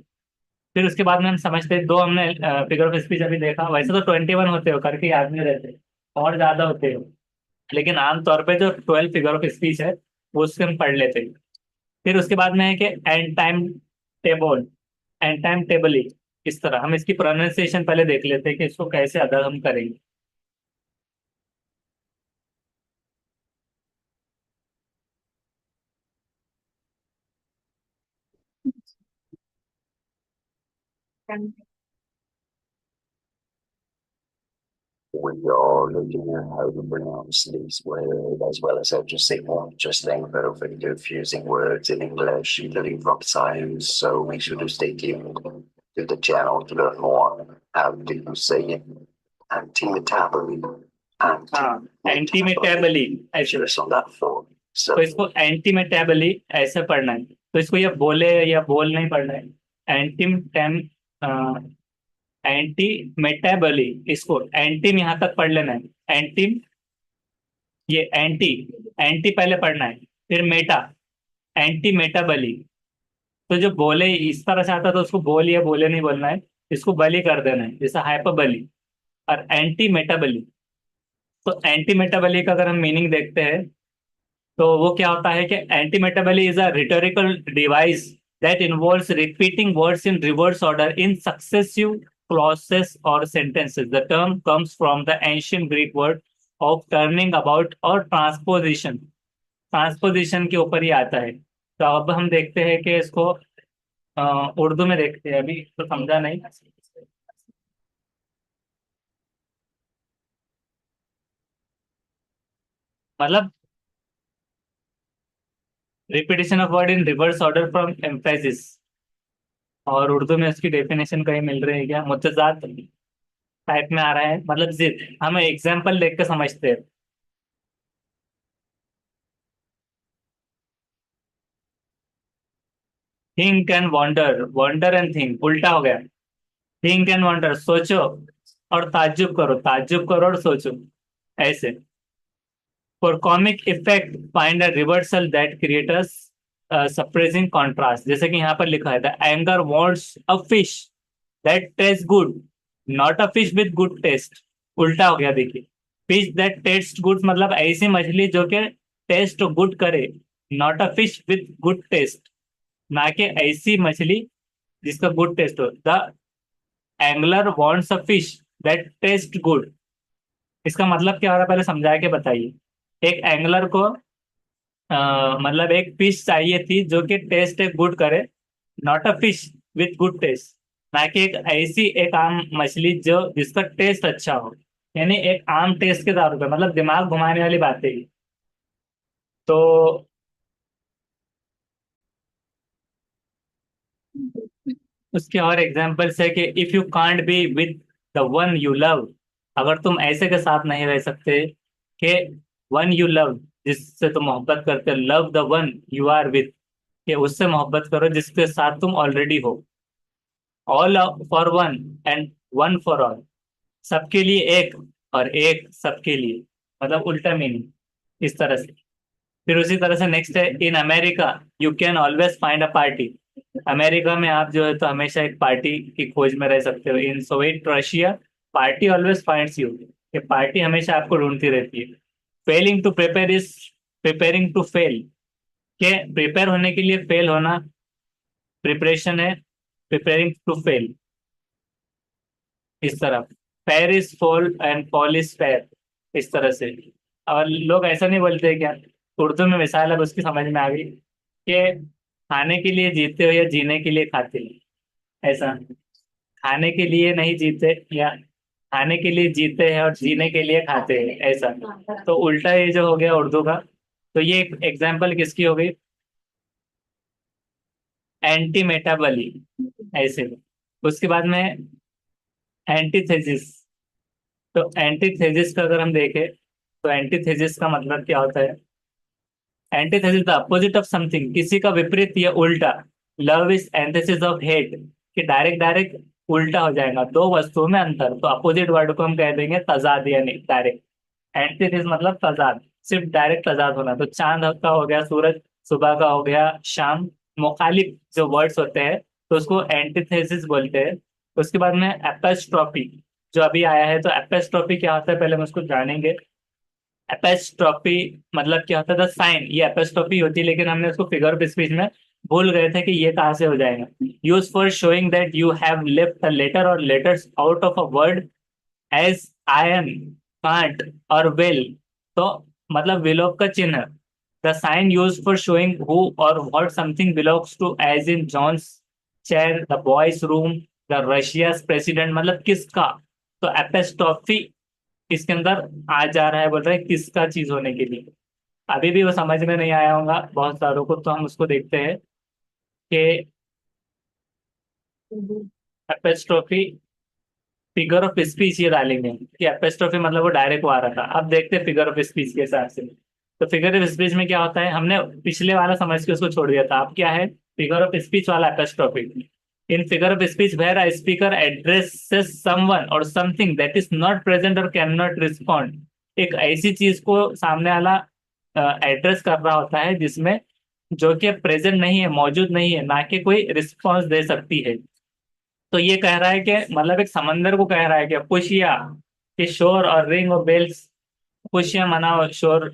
फिर उसके बाद में हम समझते हैं, दो हमने फिगर ऑफ स्पीच अभी देखा, वैसे तो 21 होते हो करके याद नहीं रहते, और ज्यादा होते हो, लेकिन आमतौर पे जो 12 फिगर ऑफ स्पीच है वो उसके हम पढ़ लेते हैं। फिर उसके बाद में है कि and time table, and time table. इस तरह हम इसकी प्रोनाउंसिएशन पहले देख लेते हैं कि इसको कैसे अदा हम करेंगे। We are looking at how to pronounce these words as well as how to say one, just saying that of confusing words in English, including from science. So make sure to stay tuned to the channel to learn more. How do you say it? Anti-metabolism. हाँ, एंटीमेटाबली ऐसे। Just on that form. तो So इसको एंटीमेटाबली ऐसे पढ़ना है। तो इसको ये बोले या बोल नहीं पढ़ना है। एंटीम टेम, एंटी मेटाबली, इसको एंटीम यहाँ तक पढ़ लेना है। एंटीम, ये एंटी, एंटी पहले पढ़ना है, फिर मेटा, एंटी मेटाबली। तो जो बोले इस तरह से आता है तो उसको बोल या बोले नहीं बोलना है, इसको बली कर देना है, जैसे हाइपरबली। और एंटी मेटाबली, तो एंटी मेटाबली का अगर हम मीनिंग देखते हैं तो वो क्या होता है कि antimetabole is a rhetorical device that involves repeating words in reverse order in successive clauses or sentences. The term comes from the ancient Greek word of turning about और ट्रांसपोजिशन। ट्रांसपोजिशन के ऊपर ही आता है। तो अब हम देखते हैं कि इसको उर्दू में देखते हैं, अभी तो समझा नहीं। मतलब repetition of word in reverse order from emphasis. और उर्दू में उसकी डेफिनेशन कहीं मिल रही है क्या, मुतजाद टाइप में आ रहा है, मतलब जिद। हम एग्जाम्पल देख के समझते हैं। Think and wonder, wonder and think उल्टा हो गया। थिंक एंड वॉन्डर, सोचो और ताज्जुब करो, ताज्जुब करो और सोचो, ऐसे। For comic effect find a reversal that creators surprising contrast. जैसे कि यहाँ पर लिखा है, the angler wants a fish that taste good, not a fish with good taste. उल्टा हो गया देखिए। फिश दैट टेस्ट गुड मतलब ऐसी मछली जो कि टेस्ट गुड करे, not a fish with good taste, ना कि ऐसी मछली जिसका गुड टेस्ट हो। The angler wants a fish that taste good, इसका मतलब क्या हो रहा है पहले समझा के बताइए। एक एंगलर को मतलब एक फिश चाहिए थी जो कि टेस्ट गुड करे, not a fish with good taste, ना कि एक ऐसी एक आम मछली जो जिसका टेस्ट अच्छा हो। यानी एक आम टेस्ट के तौर पे, मतलब दिमाग घुमाने वाली बात है ये। तो उसके और एग्जाम्पल्स है कि if you can't be with the one you love, अगर तुम ऐसे के साथ नहीं रह सकते कि वन यू लव, जिससे तुम मोहब्बत करते, love the one you are with, कि उससे मोहब्बत करो जिसके साथ तुम ऑलरेडी हो। All for one and one for all, सबके लिए एक और एक सबके लिए, मतलब उल्टा मीनिंग, इस तरह से। फिर उसी तरह से नेक्स्ट है, in America you can always find a party. America में आप जो है तो हमेशा एक पार्टी की खोज में रह सकते हो। In Soviet Russia party always finds you, ये पार्टी हमेशा आपको ढूंढती रहती है। Failing to prepare is preparing to fail, के प्रिपेयर होने के लिए फेल होना प्रिपरेशन है, प्रिपेयरिंग टू फेल, इस तरह। Fair is fall and fall is fair, इस तरह से। और लोग ऐसा नहीं बोलते क्या, उर्दू में मिसाल अब उसकी समझ में आ गई कि खाने के लिए जीते हो या जीने के लिए खाते हो, ऐसा। खाने के लिए नहीं जीते, या खाने के लिए जीते हैं और जीने के लिए खाते हैं, ऐसा। तो उल्टा ये जो हो गया उर्दू का। तो ये एक एग्जाम्पल किसकी हो गई, एंटी मेटाबली, ऐसे। उसके बाद में एंटीथेसिस। तो एंटीथेसिस का अगर हम देखें, तो एंटीथेसिस का मतलब क्या होता है। Antithesis the opposite of something, किसी का विपरीत या उल्टा। Love is antithesis of hate, कि डायरेक्ट डायरेक्ट उल्टा हो जाएगा, दो वस्तुओं में अंतर, तो अपोजिट वर्ड को हम कह देंगे तजाद, यानी डायरेक्ट। एंटीथेसिस मतलब तजाद, सिर्फ डायरेक्ट तजाद होना। तो चांद का हो गया, सूरज सुबह का हो गया, शाम, मुखालिफ जो वर्ड्स होते हैं, तो उसको एंटीथेसिस बोलते हैं। उसके बाद में एपेस्ट्रॉफी जो अभी आया है, तो एपेस्ट्रॉफी क्या होता है पहले हम उसको जानेंगे। एपेस्ट्रॉफी मतलब क्या होता था, साइन, ये एपेस्ट्रॉफी होती है, लेकिन हमने उसको फिगर ऑफ स्पीच में भूल गए थे कि ये कहाँ से हो जाएगा। Use for showing that you have left a letter और letters out of a word, as I am, can't और विल। तो मतलब विलोप का चिन्ह। The sign use for showing who और what something belongs to, as in John's chair, the boys room, the Russia's president, मतलब किसका। तो एपेस्ट्रॉफी इसके अंदर आ जा रहा है, बोल रहा है किसका चीज होने के लिए। अभी भी वो समझ में नहीं आया होगा बहुत सारों को, तो हम उसको देखते हैं कि एपेस्ट्रोफी फिगर ऑफ स्पीच ये डालेंगे, कि एपेस्ट्रोफी मतलब वो डायरेक्ट वो आ रहा था। अब देखते हैं फिगर ऑफ स्पीच के हिसाब से। तो फिगर ऑफ स्पीच में क्या होता है, हमने पिछले वाला समझ के उसको छोड़ दिया था। अब क्या है, फिगर ऑफ स्पीच वाला apostrophe. In figure of speech where a speaker addresses someone और something that is not present और कैन नॉट रिस्पॉन्ड, एक ऐसी चीज को सामने वाला एड्रेस कर रहा होता है जिसमें, जो कि प्रेजेंट नहीं है, मौजूद नहीं है, ना कि कोई रिस्पॉन्स दे सकती है। तो ये कह रहा है कि मतलब एक समंदर को कह रहा है कि पुशिया, कि शोर और रिंग और बेल्स, पुशिया मनाओ शोर,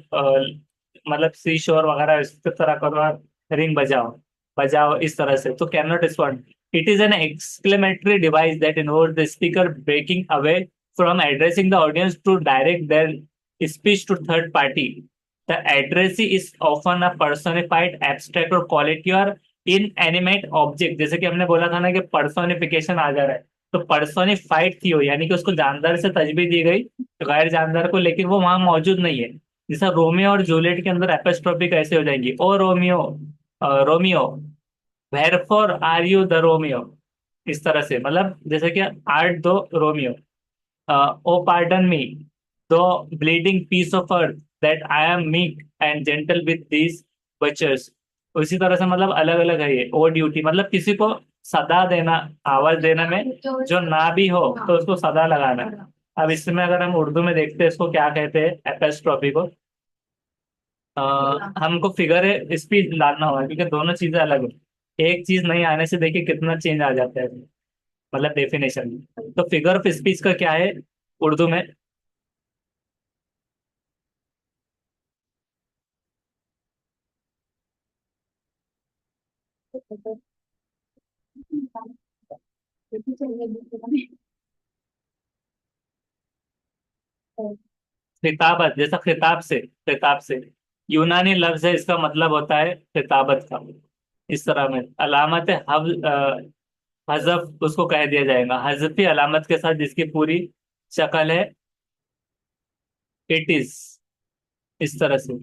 मतलब सी शोर वगैरह इस तरह करो, और रिंग बजाओ, बजाओ इस तरह से। तो can not respond, it is an exclamatory device that involve the speaker breaking away from addressing the audience to direct their speech to third party. The addressee is often a personified abstract और quality और inanimate object, जैसे कि हमने बोला था ना कि personification आ जा रहा है। तो पर्सोनिफाइड थी हो, यानी कि उसको जानदार से तजबीह दी गई गैर जानदार को, लेकिन वो वहां मौजूद नहीं है। जैसा रोमियो और जूलियट के अंदर एपिस्ट्रोफी कैसे हो जाएंगी, O Romeo, Romeo, wherefore are you the Romeo, इस तरह से। मतलब जैसे कि आर्ट दो Romeo, O pardon me, thou bleeding piece of earth, that I am meek and gentle with these butchers. उसी तरह से मतलब अलग अलग है ये। ओ ड्यूटी मतलब किसी को सदा देना, आवाज देने में, जो ना भी हो तो उसको सदा लगाना। अब इसमें अगर हम उर्दू में देखते हैं इसको क्या कहते हैं एपेस्ट्रॉफी को, अ, हमको फिगर स्पीच डालना होगा, क्योंकि दोनों चीजें अलग है। एक चीज नहीं आने से देखिए कितना चेंज आ जाता है, मतलब डेफिनेशन में। तो फिगर ऑफ स्पीच का क्या है उर्दू में। खिताबत, जैसा खिताब से, खिताब से यूनानी लफ्ज है, इसका मतलब होता है खिताबत का। इस तरह में अलामत हजफ उसको कह दिया जाएगा, हजफी अलामत के साथ जिसकी पूरी शक्ल है इट इज, इस तरह से।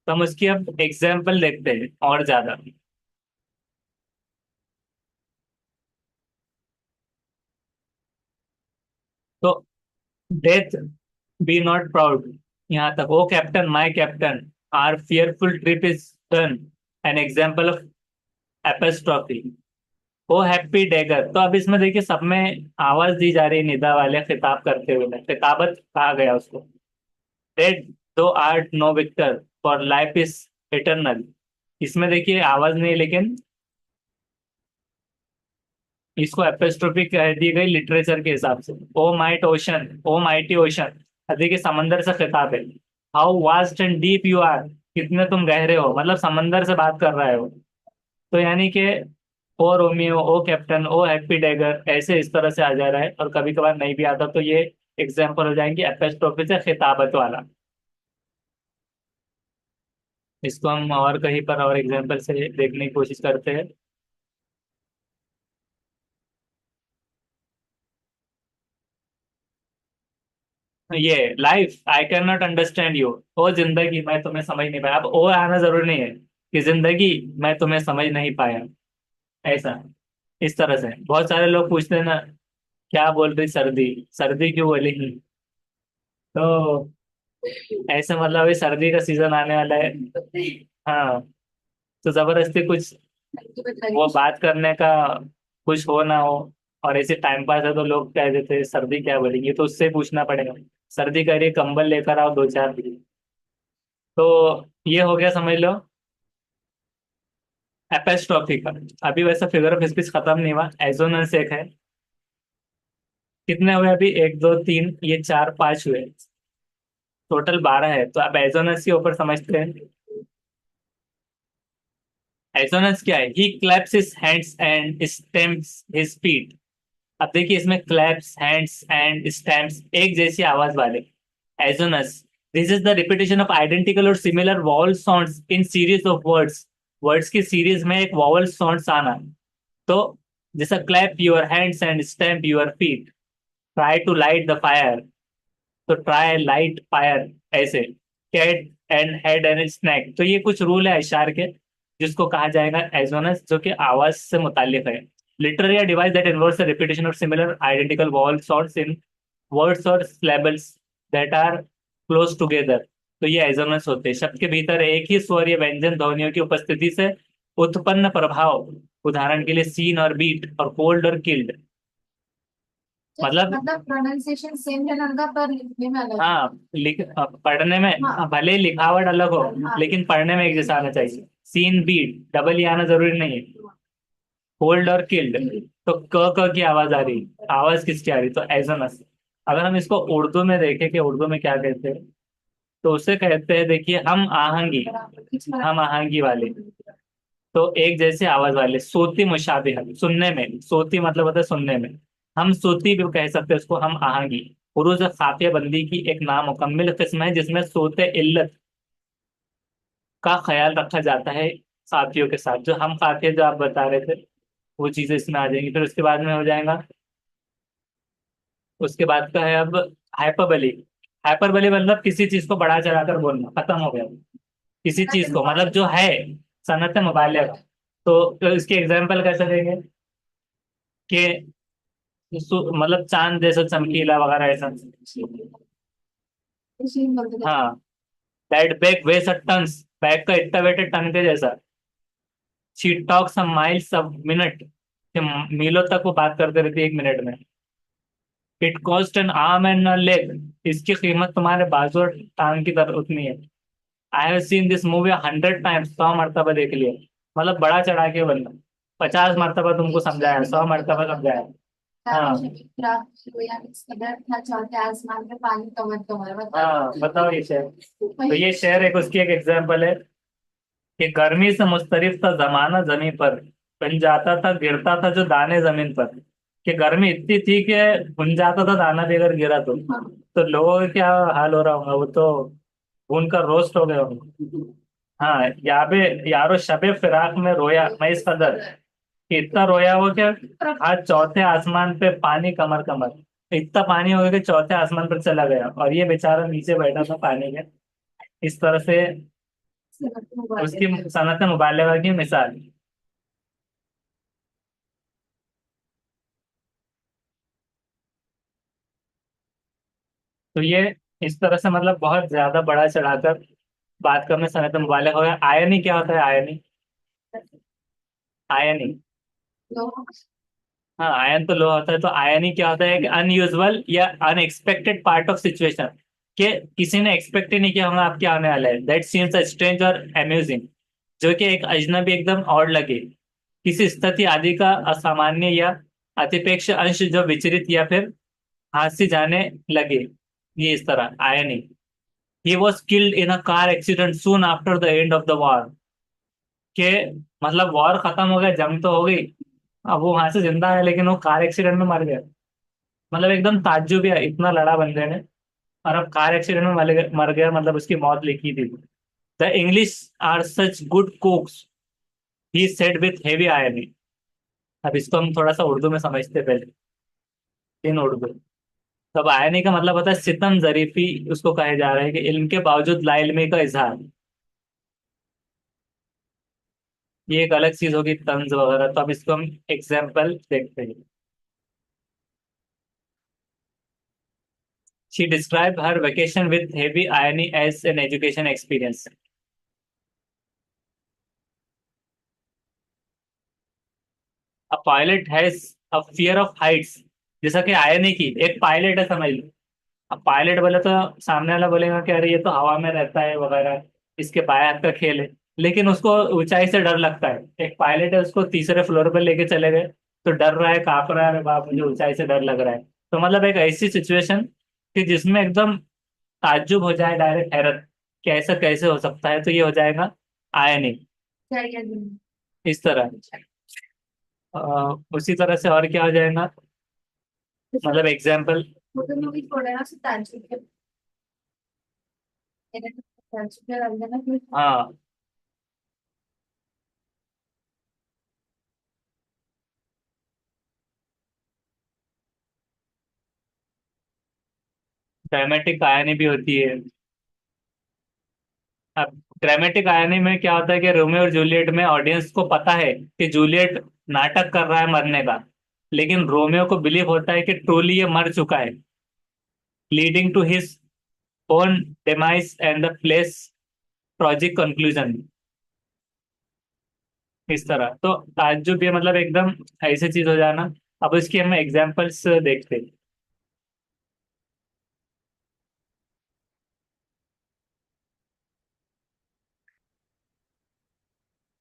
तो हम उसकी अब एग्जाम्पल देखते हैं और ज्यादा। तो डेथ, बी नॉट प्राउड, यहाँ तक। O captain, my captain, our fearful trip is done, an example of apostrophe. O happy dagger, तो अब इसमें देखिए सब में आवाज दी जा रही है निदा वाले खिताब करते हुए, खिताबत कहा गया उसको। Death thou art no victor, for life is eternal. इसमें देखिए आवाज नहीं है, लेकिन इसको एपिस्ट्रोफी कह दी गई लिटरेचर के हिसाब से। O might ocean, O mighty ocean, देखिए समंदर से खिताब है। How vast and deep you are, कितने तुम गहरे हो, मतलब समंदर से बात कर रहा है वो। तो यानी कि ओ रोमियो, ओ कैप्टन, ओ हैप्पी डैगर, ऐसे इस तरह से आ जा रहा है। और कभी कभार नहीं भी आता तो ये एग्जाम्पल हो जाएंगे एपिस्ट्रोफी से खिताबत वाला। इसको हम और कहीं पर और एग्जाम्पल से देखने की कोशिश करते हैं। ये life I can not understand you, ओ जिंदगी मैं तुम्हें समझ नहीं पाया। अब ओ आना जरूरी नहीं है कि जिंदगी मैं तुम्हें समझ नहीं पाया, ऐसा। इस तरह से बहुत सारे लोग पूछते हैं ना, क्या बोल रही सर्दी, सर्दी क्यों बोलेगी। तो ऐसे मतलब अभी सर्दी का सीजन आने वाला है। हाँ, तो जबरदस्ती कुछ वो बात करने का कुछ हो ना हो, और ऐसे टाइम पास है तो लोग कह देते हैं सर्दी क्या बोलेंगे, तो उससे पूछना पड़ेगा। सर्दी कह रही है कंबल लेकर आओ दो चार। तो ये हो गया समझ लो एपेस्ट्रॉफी का। अभी वैसे फिगर ऑफ स्पीच खत्म नहीं हुआ, एजोनेंस एक है। कितने हुए अभी, एक दो तीन, ये चार पांच हुए, टोटल 12 है। तो अब एजोनेंस के ऊपर समझते हैं। एजोनेंस क्या है, he claps his hands and stamps his feet. अब देखिए इसमें क्लैप्स हैंड्स एंड स्टैम्प्स एक जैसी आवाज वाले assonance. This is the repetition of identical or similar vowel sounds in series of words. Words की सीरीज में एक वॉवल साउंड्स आना। तो जैसा clap your hands and stamp your feet, try to light the fire, तो try light fire, ऐसे। Cat and head and snack, तो ये कुछ रूल है इशार के जिसको कहा जाएगा एजोनस, जो कि आवाज से मुतालिक है। Literary device that involves the repetition of similar identical vowel sounds in words और syllables that are close together. तो ये एजोनस होते हैं, शब्द के भीतर एक ही स्वर या व्यंजन ध्वनियों की उपस्थिति से उत्पन्न प्रभाव। उदाहरण के लिए सीन और बीट और कोल्ड और किल्ड। मतलब मतलब प्रोनाउंसिएशन सेम है उनका, पर लिखने में अलग। हाँ, पढ़ने में हाँ। भले ही लिखावट अलग हो, हाँ। लेकिन पढ़ने में एक जैसा आना चाहिए। सीन बीट डबल ही आना जरूरी नहीं है। कोल्ड और किल्ड, तो क की आवाज आ रही, आवाज किसकी आ रही, तो एजोनस। अगर हम इसको उर्दू में देखें कि उर्दू में क्या कहते हैं, तो उसे कहते हैं, देखिए हम आहंगी, हम आहंगी वाले, तो एक जैसे आवाज वाले। सोती मुशाबिह, सुनने में, सोती मतलब होता है सुनने में। हम सोती भी कह सकते हैं उसको, हम आहंगी। उरूज खाफिया बंदी की एक नामुकम्मिल किस्म है जिसमें सोते इल्लत का ख्याल रखा जाता है साथियों के साथ। जो हम काफिया जो आप बता रहे थे, वो चीजें इसमें आ जाएंगी। फिर उसके बाद में हो जाएगा, उसके बाद का है अब हाइपरबली। हाइपरबली मतलब किसी चीज को बढ़ा चढ़ाकर बोलना, खत्म हो गया। किसी चीज को मतलब जो है सनत मुबालिग। तो इसके एग्जाम्पल कैसे देंगे कि मतलब चांद जैसा चमकीला वगैरह ऐसा। हाँ, दैट बैग वेस अ टन्स, बैग का इतना वेट है टन के जैसा। She talks a miles a minute, मीलों तक वो बात करते रहती है एक मिनट में। It cost N arm and a leg, इसकी कीमत तुम्हारे बाजू और टांग की तरह उतनी है। I have seen this movie 100 times, 100 मरतबा देख लिया। मतलब बड़ा चढ़ा के बंदा 50 मरतबा तुमको समझाया, 100 मरतबा समझाया। हाँ। था चौथे आसमान पे पानी कमर कमर, बता। हाँ बताओ ये शेर। तो ये शेर एक उसकी एक एग्जाम्पल है कि गर्मी से मुस्तरिफ था जमाना जमीन पर, बन जाता था गिरता था जो दाने जमीन पर। कि गर्मी इतनी थी कि भुन जाता था दाना भी अगर गिरा तो लोगों का क्या हाल हो रहा होगा, वो तो भून कर रोस्ट हो गए होंगे। हाँ, याबे यारो शबे फिराक में रोया मैं इस कदर, कि इतना रोया हो क्या, आज चौथे आसमान पे पानी कमर कमर। इतना पानी हो गया कि चौथे आसमान पर चला गया, और ये बेचारा नीचे बैठा था पानी में। इस तरह से उसकी सनत मुबालगा की मिसाल। तो ये इस तरह से मतलब बहुत ज्यादा बड़ा चढ़ाकर बात करने सनत मुबालगा हो गया। आयनी क्या होता है, आयनी, आयनी। हाँ, आयन तो लोहा होता है। तो आयन ही क्या होता है, एक अनयूजुअल या अनएक्सपेक्टेड पार्ट ऑफ सिचुएशन, कि किसी ने एक्सपेक्ट ही नहीं किया होगा आप क्या होने वाला है। दैट सीम्स स्ट्रेंज और अम्यूजिंग, जो कि एक अजनबी एकदम और लगे। किसी स्थिति आदि का असामान्य या अतिपेक्ष अंश जो विचरित या फिर हास्य जाने लगे, ये इस तरह ion he. He was killed in a car accident soon after the end of the war, के मतलब वॉर खत्म हो गया, जंग तो हो गई, अब वो वहां से जिंदा है लेकिन वो कार एक्सीडेंट में मर गया। मतलब एकदम ताज्जुब है, इतना लड़ा बंदे ने, और अब कार एक्सीडेंट में मर गया, मतलब उसकी मौत लिखी थी। The English are such good cooks, he said with heavy irony. अब इसको हम थोड़ा सा उर्दू में समझते हैं पहले, इन उर्दू। तब आयरनी का मतलब होता है सितम जरीफी, उसको कहे जा रहा है कि इल्म के बावजूद लाइल्मी का इजहार। ये एक अलग चीज होगी, तंज वगैरह। तो अब इसको हम एग्जाम्पल देखते हैं। She describe her vacation with heavy irony as an education experience. A pilot has a fear of heights. जैसा कि आयरनी की एक पायलट है, समझ लो। अब पायलट बोले तो सामने वाला बोलेगा कि अरे ये तो हवा में रहता है वगैरह, इसके बाएं हाथ का खेल है। लेकिन उसको ऊंचाई से डर लगता है। एक पायलट है, उसको तीसरे फ्लोर पर लेके चले गए, तो डर रहा है, कांप रहा है, अरे बाप मुझे ऊंचाई से डर लग रहा है। तो मतलब एक ऐसी सिचुएशन कि जिसमें एकदम ताज्जुब हो जाए, डायरेक्ट हैरत कि ऐसा कैसे हो सकता है, तो ये हो जाएगा आयनिक। क्या क्या दिन। इस तरह अ, उसी तरह से और क्या हो जाएगा, मतलब एग्जाम्पल। वो तो मूवी छोड़ा ना, उससे ताज्जुब के ताज्जुब के लग जाना फिर। हाँ, ड्रामेटिक आयनी भी होती है। अब ड्रामेटिक आयनी में क्या होता है कि रोमियो और जूलियट में ऑडियंस को पता है कि जूलियट नाटक कर रहा है मरने का, लेकिन रोमियो को बिलीव होता है कि ट्रूली ये मर चुका है, leading to his own demise and the place tragic conclusion. इस तरह तो ताज्जुब ये मतलब एकदम ऐसी चीज हो जाना। अब इसकी हम एग्जांपल्स देखते हैं।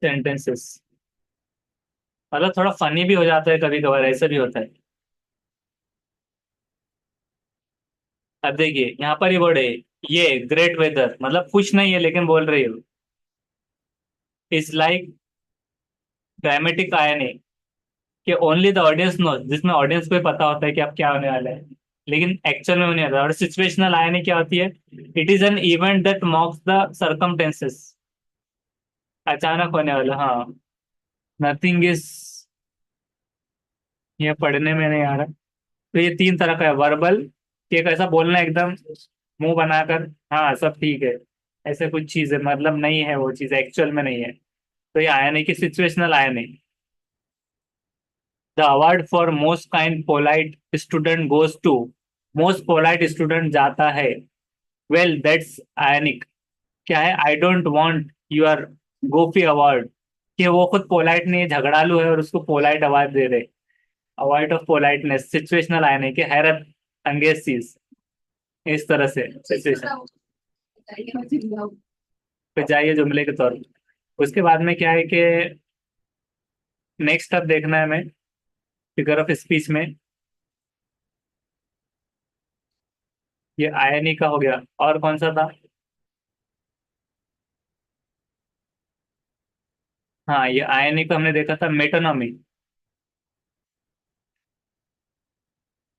सेंटेंसेस मतलब थोड़ा फनी भी हो जाता है, कभी कभार ऐसा भी होता है। अब देखिए यहाँ पर ये वर्ड है, ये ग्रेट वेदर, मतलब कुछ नहीं है लेकिन बोल रही हो। इज लाइक ड्रामेटिक आयन है कि ओनली द ऑडियंस नो, जिसमें ऑडियंस को ही पता होता है कि अब क्या होने वाला है, लेकिन एक्चुअल में होने वाला है। और सिचुएशनल आयन क्या होती है, it is an event that मॉक्स the circumstances. अचानक होने वाला, हाँ। नथिंग इज, ये पढ़ने में नहीं आ रहा। तो ये तीन तरह का है वर्बल, कि एक ऐसा बोलना एकदम मुंह बनाकर, हाँ सब ठीक है, ऐसे कुछ चीज है, मतलब नहीं है वो चीज, एक्चुअल में नहीं है। तो ये आया नहीं कि सिचुएशनल आया नहीं। The award for most kind polite student goes to, most polite student जाता है। Well that's ironic. क्या है, I don't want your goofy award, कि वो खुद पोलाइट नहीं है, झगड़ालू है, और उसको पोलाइट अवार्ड दे रहे। अवार्ड ऑफ पोलाइटनेस, सिचुएशनल आयनिक कि हैरत अंगेज चीज। इस तरह से सिचुएशन बताइए मुझे बताओ। पे जाइए जुमले के तौर पर। उसके बाद में क्या है कि नेक्स्ट अब देखना है हमें फिगर ऑफ स्पीच में। ये आयनी का हो गया, और कौन सा था। हाँ, ये आयनी का हमने देखा था मेटोनॉमी।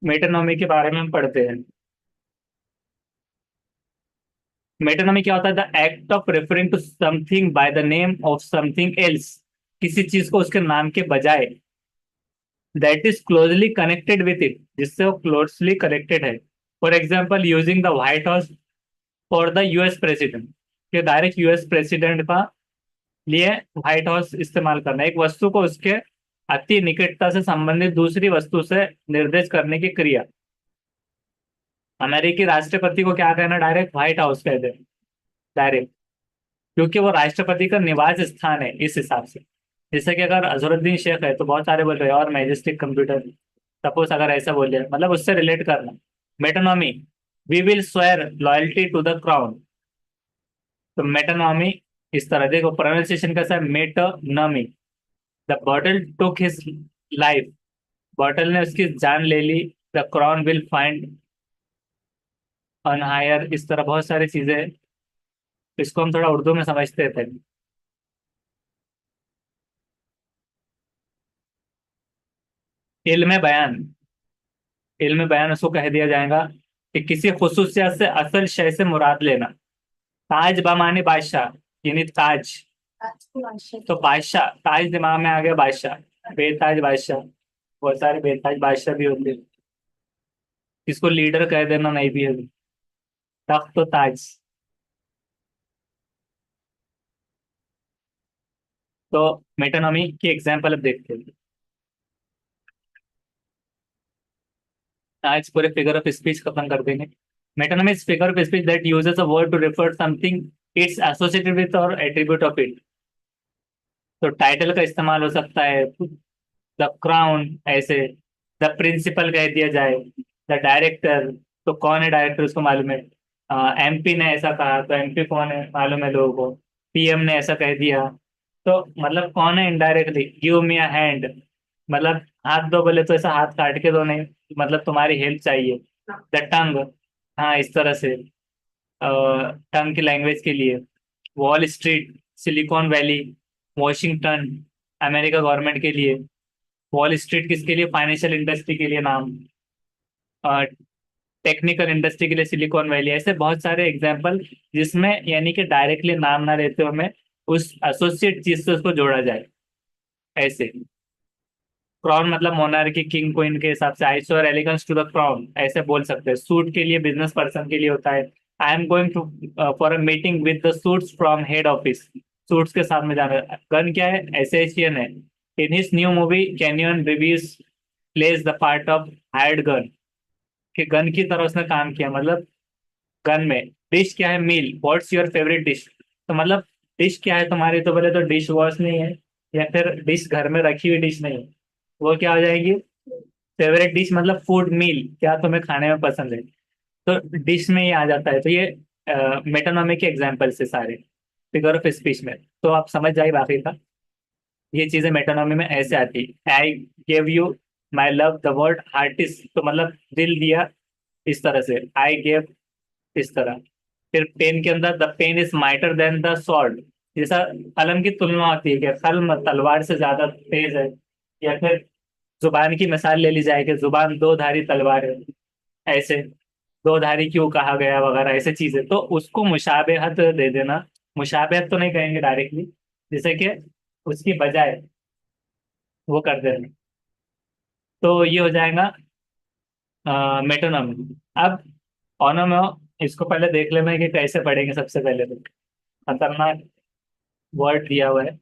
मेटोनॉमी के बारे में हम पढ़ते हैं। मेटोनॉमी क्या होता है, the act of referring to something by the name of something else, किसी चीज को उसके नाम के बजाय, that is closely connected with it, जिससे वो क्लोजली कनेक्टेड है। For example using the White House for the US president, कि डायरेक्ट यूएस प्रेसिडेंट का लिए व्हाइट हाउस इस्तेमाल करना, एक वस्तु को उसके अति निकटता से संबंधित दूसरी वस्तु से निर्देश करने की क्रिया। अमेरिकी राष्ट्रपति को क्या कहना, डायरेक्ट व्हाइट हाउस कहते हैं, डायरेक्ट, क्योंकि वो राष्ट्रपति का निवास स्थान है इस हिसाब से। जैसे कि अगर अजहरुद्दीन शेख है तो बहुत सारे बोल रहे हैं और मैजेस्टिक कंप्यूटर, सपोज अगर ऐसा बोले, मतलब उससे रिलेट करना। Metonymy, we will swear loyalty to the crown. तो मेटोनॉमी इस तरह देखो, प्रोनाउंसिएशन कैसा है, metonymy. The bottle took his life, bottle ने उसकी जान ले ली। The crown will find on hire, इस तरह बहुत सारी चीजें हैं। इसको हम थोड़ा उर्दू में समझते थे। इल्म बयान, इल्म बयान उसको कह दिया जाएगा कि किसी खुसूसियत से असल शय से मुराद लेना। ताज बमानी बादशाह, यानी ताज। आज की भाषा तो बादशाह, ताज दिमाग में आ गया बादशाह, बेताज बादशाह। बहुत सारे बेताज बादशाह भी होते हैं। किसको लीडर कह देना नहीं भी है। तख्त तो ताज। तो मेटानॉमी की एग्जाम्पल अब देखते हैं। आज पूरे फिगर ऑफ स्पीच खत्म कर देंगे। Metonymy is figure of speech that uses a word to refer something it's associated with or attribute of it. तो टाइटल का इस्तेमाल हो सकता है, द क्राउन ऐसे, द प्रिंसिपल कह दिया जाए, द डायरेक्टर। तो कौन है डायरेक्टर उसको मालूम है। एमपी ने ऐसा कहा तो एमपी कौन है मालूम है लोगों को। पीएम ने ऐसा कह दिया। तो मतलब कौन है indirectly, give me a hand, मतलब हाथ दो, बोले तो ऐसा हाथ काट के दो नहीं, मतलब तुम्हारी हेल्प चाहिए। द टंग, हाँ इस तरह से, टंग की लैंग्वेज के लिए। Wall street, silicon valley, Washington, America government के लिए। वॉल स्ट्रीट किसके लिए, फाइनेंशियल इंडस्ट्री के लिए नाम। टेक्निकल इंडस्ट्री के लिए सिलिकॉन वैली। ऐसे बहुत सारे एग्जाम्पल जिसमें यानी कि डायरेक्टली नाम ना लेते हुए हमें उस एसोसिएट चीज से उसको जोड़ा जाए। ऐसे क्राउन मतलब मोनार्की, किंग क्वीन के हिसाब से। I show allegiance to the crown, ऐसे बोल सकते हैं। सूट के लिए बिजनेस पर्सन के लिए होता है, I am going to for a meeting with the suits from head office. Suits के साथ में जाना। गन क्या है, एसेशियन है। In his new movie canyon reviews plays the part of hired gun, कि गन की तरह उसने काम किया, मतलब गन में। डिश क्या है, मील, व्हाट्स योर फेवरेट डिश। तो मतलब डिश क्या है तुम्हारी, तो बोले तो डिश वॉश नहीं है, या फिर डिश घर में रखी हुई डिश नहीं है, वो क्या हो जाएगी, फेवरेट डिश। मतलब फूड मील, क्या तुम्हें खाने में पसंद है, तो डिश में ही आ जाता है। तो ये मेटानॉमी के एग्जाम्पल से सारे फिगर ऑफ स्पीच में। तो आप समझ जाए बाकी का। ये चीजें मेटानॉमी में ऐसे आती। I gave you my love, the word artist, तो मतलब दिल दिया, इस तरह से आई गेव, इस तरह। फिर पेन के अंदर, the pen is mightier than the sword, जैसा कलम की तुलना होती है कि कलम तलवार से ज्यादा तेज है। या फिर जुबान की मिसाल ले ली जाए कि जुबान दो धारी तलवार है, ऐसे। दो धारी क्यों कहा गया वगैरह, ऐसे चीजें। तो उसको मुशाबेहत दे देना। मुशाबेहत तो नहीं कहेंगे डायरेक्टली, जैसे कि उसकी बजाय वो कर देना। तो ये हो जाएगा मेटोनॉमी। अब ऑनोमो, इसको पहले देख लेना है कि कैसे पढ़ेंगे। सबसे पहले तो खतरनाक वर्ड दिया हुआ है।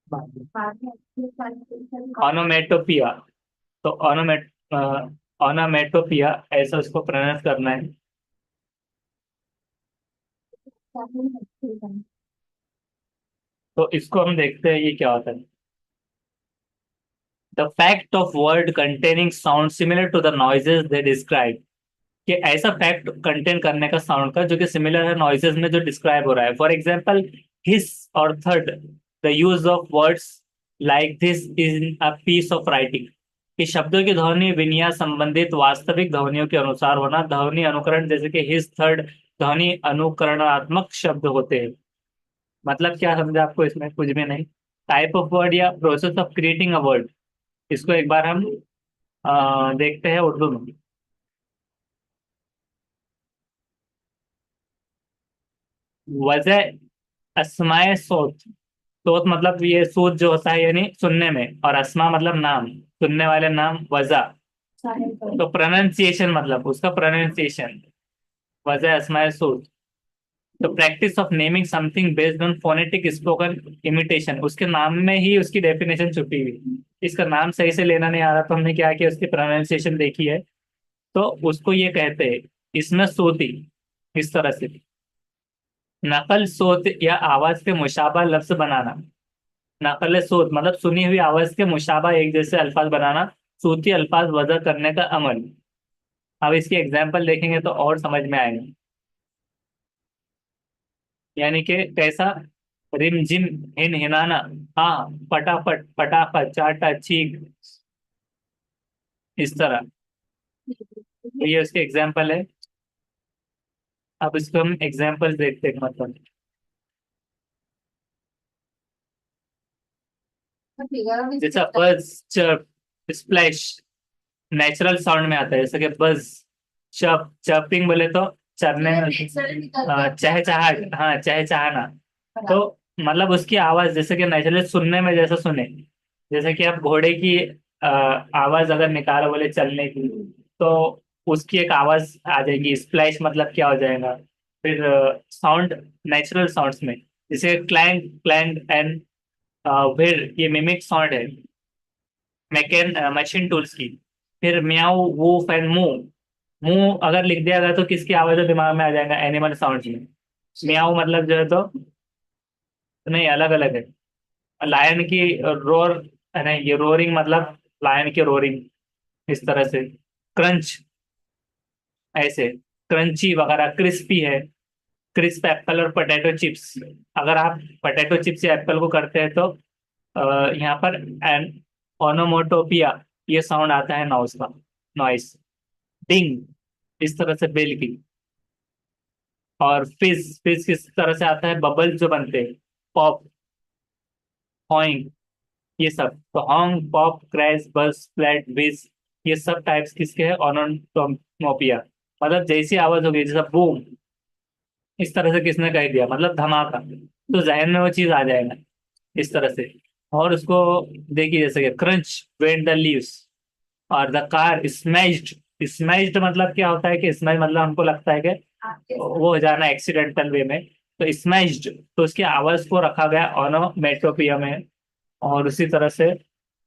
बाद में अच्छी क्वालिफिकेशन ऑनोमेटोपिया। तो ऑनोमेटोपिया, ऐसा उसको प्रोनाउंस करना है। का तो इसको हम देखते हैं ये क्या होता है। The fact of word containing sound similar to the noises they describe, कि ऐसा फैक्ट कंटेन करने का साउंड का जो कि सिमिलर है नॉइजेज में जो डिस्क्राइब हो रहा है। फॉर एग्जाम्पल, हिस और थर्ड, the use of words like this is a piece of writing, कि शब्दों की ध्वनि विन्यास संबंधित वास्तविक ध्वनियों के अनुसार होना। ध्वनि अनुकरण, जैसे कि हिस थर्ड, ध्वनि अनुकरणात्मक शब्द होते हैं। मतलब क्या समझा आपको इसमें, कुछ भी नहीं। टाइप ऑफ वर्ड या process of creating a word, इसको एक बार हम देखते हैं उर्दू में। वजह अस्माए सोत। सोत मतलब ये सूत जो होता है यानी सुनने में, और अस्मा मतलब नाम, सुनने वाले नाम। वजह साहिल को तो प्रोनाउंसिएशन, मतलब उसका प्रोनाउंसिएशन। वजह अस्माए सूत। तो practice of naming something based on phonetic spoken imitation, उसके नाम में ही उसकी डेफिनेशन छुपी हुई। इसका नाम सही से लेना नहीं आ रहा तो हमने क्या किया, उसकी प्रोनाउंसिएशन देखी है। तो उसको ये कहते हैं, इसमें सोती, इस तरह से। नकल सोत या आवाज के मुशाबा लफ्ज बनाना। नकल सोत मतलब सुनी हुई आवाज के मुशाबा एक जैसे अल्फाज बनाना। सूती अल्फाज वजह करने का अमल। अब इसकी एग्जाम्पल देखेंगे तो और समझ में आएगा। यानी कि कैसा, रिम जिम, हिन हिनाना, हाँ फटाफट फटाफट, चाटा चीख, इस तरह। तो ये उसके एग्जाम्पल है। अब इसको हम एग्जाम्पल देखते हैं, मतलब। फिगर जैसा बज, चर्प, स्प्लैश नेचुरल साउंड में आता है, जैसे कि बज, चर्प, चर्पिंग बोले तो चरने में, चहचहाट, हाँ चहचहाना। तो मतलब उसकी आवाज जैसे कि नेचुरली सुनने में जैसा सुने, जैसे कि आप घोड़े की आवाज अगर निकालो बोले चलने की, तो उसकी एक आवाज आ जाएगी। स्प्लैश मतलब क्या हो जाएगा, फिर साउंड, नेचुरल साउंड्स में जैसे क्लैंग, क्लैंग एंड, फिर ये मिमिक साउंड है मशीन टूल्स की। फिर म्याऊ, वूफ एंड मू, मू अगर लिख दिया गया तो किसकी आवाज दिमाग में आ जाएगा, एनिमल साउंड में। म्याऊ मतलब जो है तो नहीं, अलग अलग है। लायन की रोर, नहीं ये रोरिंग मतलब लायन की रोरिंग, इस तरह से। क्रंच, ऐसे क्रंची वगैरह। क्रिस्पी है, क्रिस्प एप्पल और पोटैटो चिप्स। अगर आप पोटैटो चिप्स या एप्पल को करते हैं तो यहाँ पर एन ओनोमोटोपिया, ये साउंड आता है नॉइस का, नॉइस। डिंग, इस तरह से बेल की। और फिज, फिज किस तरह से आता है, बबल जो बनते हैं। पॉप, हॉइंग, ये सब तो हॉन्ग, पॉप, क्रैश, बस, फ्लैट, विज, ये सब टाइप्स किसके हैं, ओनोटोपिया। मतलब जैसी आवाज होगी, जैसा बूम, इस तरह से किसने कह दिया मतलब धमाका, तो जहन में वो चीज आ जाएगा इस तरह से। और उसको देखिए, जैसे कि क्रंच वेन द लीव्स, और द कार स्मैश्ड। स्मैश्ड मतलब क्या होता है कि स्मैश मतलब हमको लगता है कि वो हो जाना एक्सीडेंटल वे में, तो स्मैश्ड, तो उसकी आवाज को रखा गया ओनोमेटोपिया में। और उसी तरह से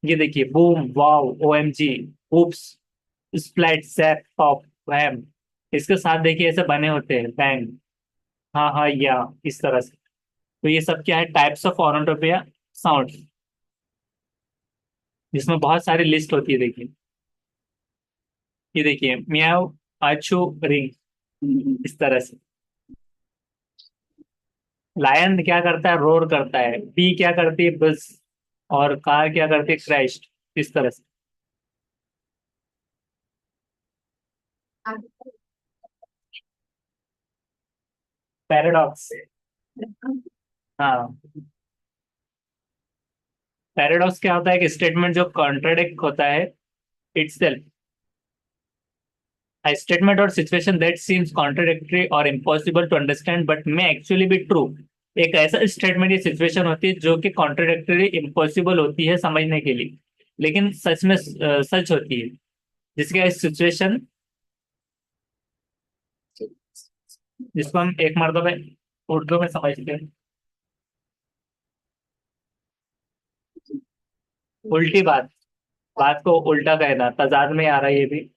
ये देखिए, बूम, वाव, ओ एम जी, उप्स, स्प्लैट, सैप, पॉप, वैम, इसके साथ देखिए ऐसे बने होते हैं बैंग, हाँ हाँ या, इस तरह से। तो ये सब क्या है, टाइप्स ऑफ ओनोटोपिया साउंड, जिसमें बहुत सारी लिस्ट होती है। देखिए, ये देखिए मियाओ, आचू, रिंग, इस तरह से। लायन क्या करता है, रोर करता है। बी क्या करती है, बस। और कार क्या करती है, क्रैश, इस तरह से। पैराडॉक्स, हाँ। पैराडॉक्स क्या होता है, एक स्टेटमेंट जो कॉन्ट्राडिक्ट होता है itself, a statement or situation that seems contradictory or impossible to understand but may actually be true। एक ऐसा स्टेटमेंट या सिचुएशन होती है जो कि कॉन्ट्राडिक्टरी, इम्पॉसिबल होती है समझने के लिए, लेकिन सच में सच होती है, जिसका सिचुएशन, जिसको हम एक मर्तबा उर्दू में समझते हैं। उल्टी बात, बात को उल्टा कहना, तजाद में आ रहा है ये भी।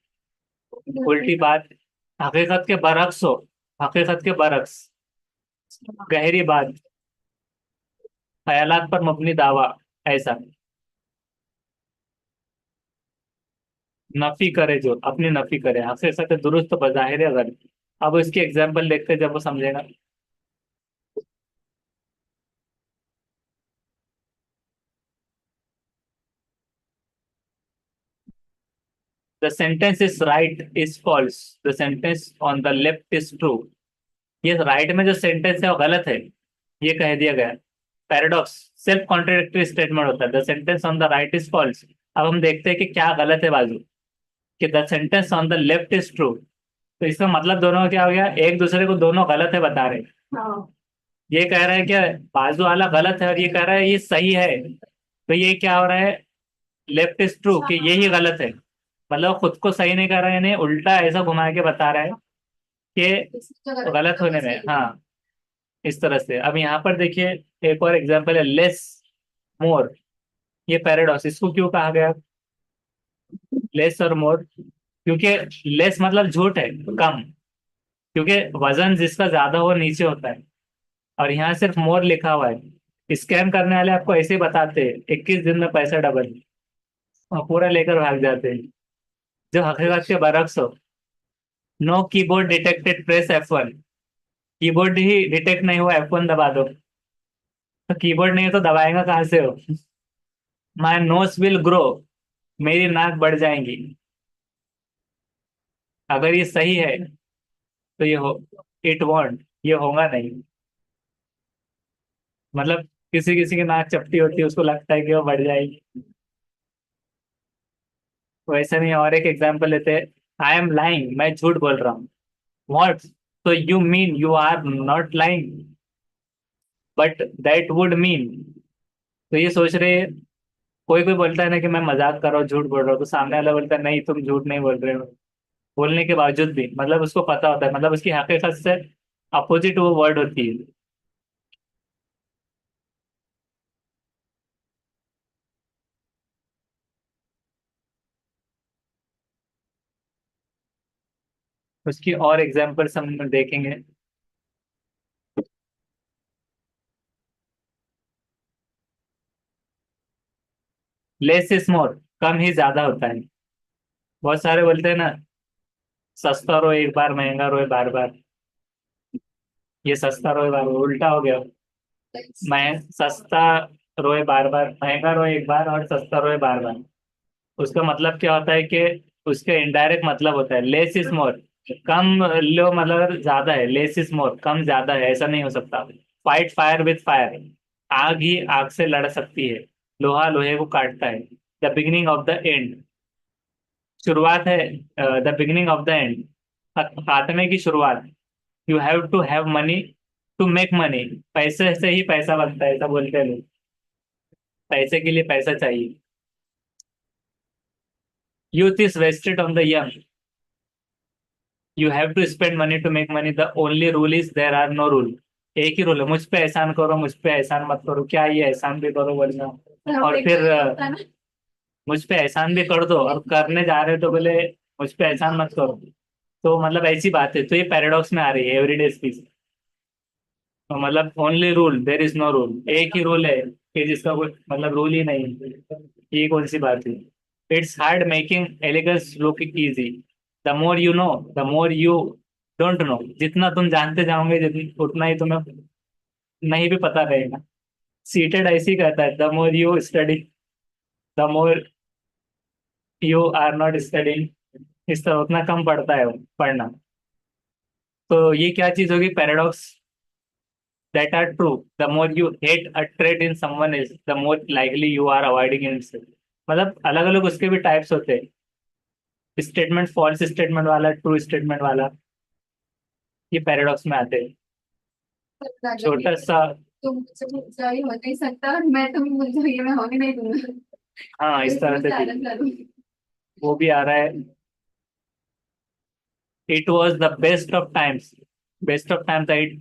उल्टी बात, हकीकत के बरक्स हो, हकीकत के बरक्स। गहरी बात, ख्यालात पर मबनी दावा, ऐसा। नफी करे, जो अपनी नफी करे, हकीकत दुरुस्त बज़ाहिर गलत। अब इसकी एग्जाम्पल देखते हैं, जब वो समझेगा। The sentence is right is false, the sentence on the left is true. ये राइट में जो सेंटेंस है वो गलत है, ये कह दिया गया। पैराडॉक्स, सेल्फ कॉन्ट्राडिक्टरी स्टेटमेंट होता है, the sentence on the right is false. अब हम देखते हैं कि क्या गलत है बाजू, कि the sentence on the left is true. तो इसका मतलब दोनों का क्या हो गया, एक दूसरे को दोनों गलत है बता रहे हैं। ये कह रहा है कि बाजू वाला गलत है और ये कह रहा है ये सही है, तो ये क्या हो रहा है, लेफ्ट इज ट्रू, कि यही गलत है। मतलब खुद को सही नहीं कर रहा है, नहीं उल्टा ऐसा घुमा के बता रहा है कि गलत होने में, हाँ, इस तरह से। अब यहाँ पर देखिए, एक और एग्जांपल है, लेस, मोर। ये पैराडॉक्स, इसको क्यों कहा गया लेस और मोर, क्योंकि लेस मतलब झूठ है, कम, क्योंकि वजन जिसका ज्यादा हो नीचे होता है। और यहाँ सिर्फ मोर लिखा हुआ है। स्कैम करने वाले आपको ऐसे ही बताते हैं 21 दिन में पैसा डबल, और पूरा लेकर भाग जाते हैं, जो हकीकत के बरक्स हो। No keyboard detected, press F1। Keyboard ही डिटेक्ट नहीं हुआ, F1 दबा दो। तो कीबोर्ड नहीं है तो दबाएगा कहाँ से हो। माई नोज विल ग्रो, मेरी नाक बढ़ जाएंगी। अगर ये सही है तो ये हो, इट वॉन्ट, ये होगा नहीं। मतलब किसी किसी की नाक चपटी होती है, उसको लगता है कि वो बढ़ जाएगी। वैसे नहीं। और एक एग्जांपल लेते हैं। आई एम लाइंग, मैं झूठ बोल रहा हूँ। व्हाट, तो you mean you are not lying, but that would mean. तो ये सोच रहे, कोई कोई बोलता है ना कि मैं मजाक कर रहा हूँ, झूठ बोल रहा हूँ, तो सामने वाला बोलता है नहीं तुम झूठ नहीं बोल रहे हो। बोलने के बावजूद भी मतलब उसको पता होता है, मतलब उसकी हकीकत से अपोजिट वो वर्ड होती है। उसकी और एग्जाम्पल्स हम देखेंगे। लेस इज मोर, कम ही ज्यादा होता है। बहुत सारे बोलते हैं ना, सस्ता रो एक बार, महंगा रोए बार बार। ये सस्ता रोए बार बार उल्टा हो गया। मैं सस्ता रोए बार बार, महंगा रोए एक बार, और सस्ता रोए बार बार। उसका मतलब क्या होता है कि उसका इनडायरेक्ट मतलब होता है लेस इज मोर। कम लो मतलब अगर ज्यादा है, लेस इज मोर कम ज्यादा है, ऐसा नहीं हो सकता। फाइट फायर विथ फायर, आग ही आग से लड़ सकती है, लोहा लोहे को काटता है। The beginning of the end, शुरुआत है। The beginning of the end, खात्मे की शुरुआत। You have to have money to make money, पैसे से ही पैसा बनता है, ऐसा बोलते हैं लोग। पैसे के लिए पैसा चाहिए। Youth is wasted on the young, you have to spend money to make money, the only rule is there are no rule. एक ही रूल है, मुझ पे एहसान करो, मुझ पे एहसान मत करो। क्या ये एहसान भी करो बोलना, और फिर मुझ पे एहसान भी कर दो, और करने जा रहे हो तो बोले मुझ पे एहसान मत करो। तो मतलब ऐसी बात है, तो ये पैराडॉक्स में आ रही है एवरीडे स्पीच। तो मतलब only rule there is no rule, एक ही रूल है कि जिसका कोई मतलब रूल ही नहीं है। ये कौन सी बात है। It's hard making elegance look easy, the more you know the more you don't know. जितना तुम जानते जाओगे जितना उतना ही तुम्हें नहीं भी पता रहेगा। सीटेड ऐसी कहता है, the more you study the more you are not studying. इस तरह उतना कम पड़ता है वो पढ़ना। तो ये क्या चीज होगी, paradox that are true. The more you hate a trait in someone is, the more likely you are avoiding it. मतलब अलग अलग उसके भी टाइप्स होते हैं। स्टेटमेंट, फॉल्स स्टेटमेंट वाला, ट्रू स्टेटमेंट वाला, ये पैराडॉक्स में आते हैं। छोटा सा, तुम मुझसे भूल जाओ ये हो नहीं सकता, और मैं तुम भूल जाओ ये मैं होने नहीं दूंगा। हाँ इस तरह से भी उच्चारण करूँ। वो भी आ रहा है। It was the best of times, best of times, it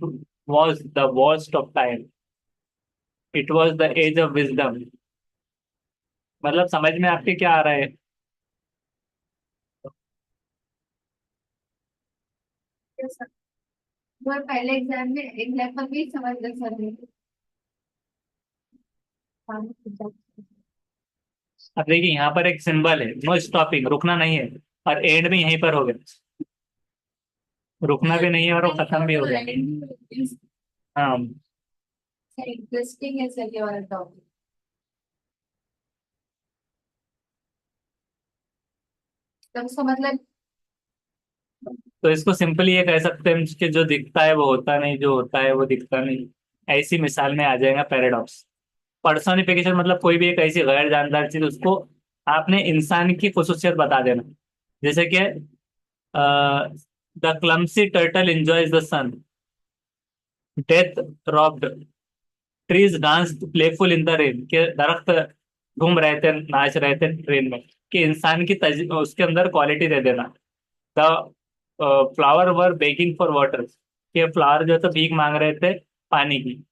was the worst of time, it was the age of wisdom. मतलब समझ में आपके क्या आ रहा है। वो पहले एग्जाम में एग्जाम्पल भी समझ गए सर ने। अब देखिए यहाँ पर एक सिंबल है, नो स्टॉपिंग, रुकना नहीं है, और एंड भी यहीं पर हो गया। रुकना भी नहीं है और वो खत्म भी हो गया। हाँ। इंटरेस्टिंग है सर ये वाला टॉपिक। तो उसका मतलब तो इसको सिंपली ये कह सकते हैं कि जो दिखता है वो होता नहीं, जो होता है वो दिखता नहीं। ऐसी मिसाल में आ जाएगा पैराडॉक्स। पर्सोनिफिकेशन मतलब कोई भी एक ऐसी गैर जानदार चीज, उसको आपने इंसान की खुसूसियत बता देना। जैसे कि the clumsy turtle enjoys the sun, death robbed, trees dance playful in the rain, के दरख्त घूम रहे थे, नाच रहे थे ट्रेन में। कि इंसान की उसके अंदर क्वालिटी दे देना। The flower were begging for water, के फ्लावर जो है तो भीख मांग रहे थे पानी की।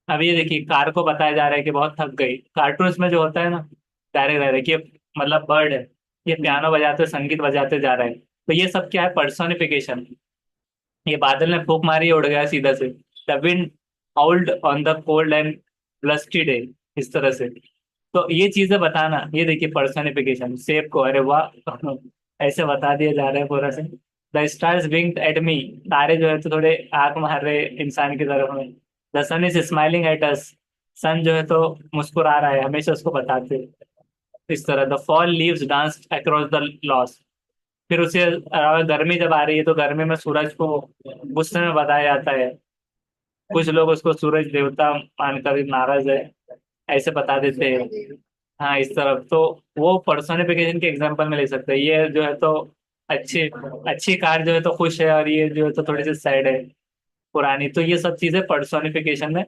अब ये देखिए कार को बताया जा रहा है कि बहुत थक गई। कार्टून्स में जो होता है ना, डायरेक्ट डायरेक्ट, ये मतलब बर्ड है, ये पियानो बजाते संगीत बजाते जा रहा है। तो ये सब क्या है, पर्सोनिफिकेशन। ये बादल ने फूंक मारी, उड़ गया सीधा से। The wind howled on the cold and blustery day, इस तरह से। तो ये चीजें बताना, ये देखिए पर्सोनिफिकेशन सेब को, अरे वाह ऐसे बता दिया जा रहा है पूरा से। द स्टार्स विंक्ड एट मी, तारे जो है तो थोड़े आंख मार रहे इंसान की तरफ में। The sun is smiling at us, sun जो है तो मुस्कुरा रहा है, हमेशा उसको बताते हैं। इस तरह the fall leaves dance across the loss. फिर उसे गर्मी जब आ रही है तो गर्मी में सूरज को गुस्से में बताया जाता है। कुछ लोग उसको सूरज देवता मानकर भी नाराज है, ऐसे बता देते हैं। हाँ, इस तरफ तो वो पर्सोनिफिकेशन के एग्जांपल में ले सकते हैं। ये जो है तो अच्छी अच्छी कार जो है तो खुश है, और ये जो है तो थोड़ी सी सैड है, पुरानी। तो ये सब चीजें पर्सोनिफिकेशन में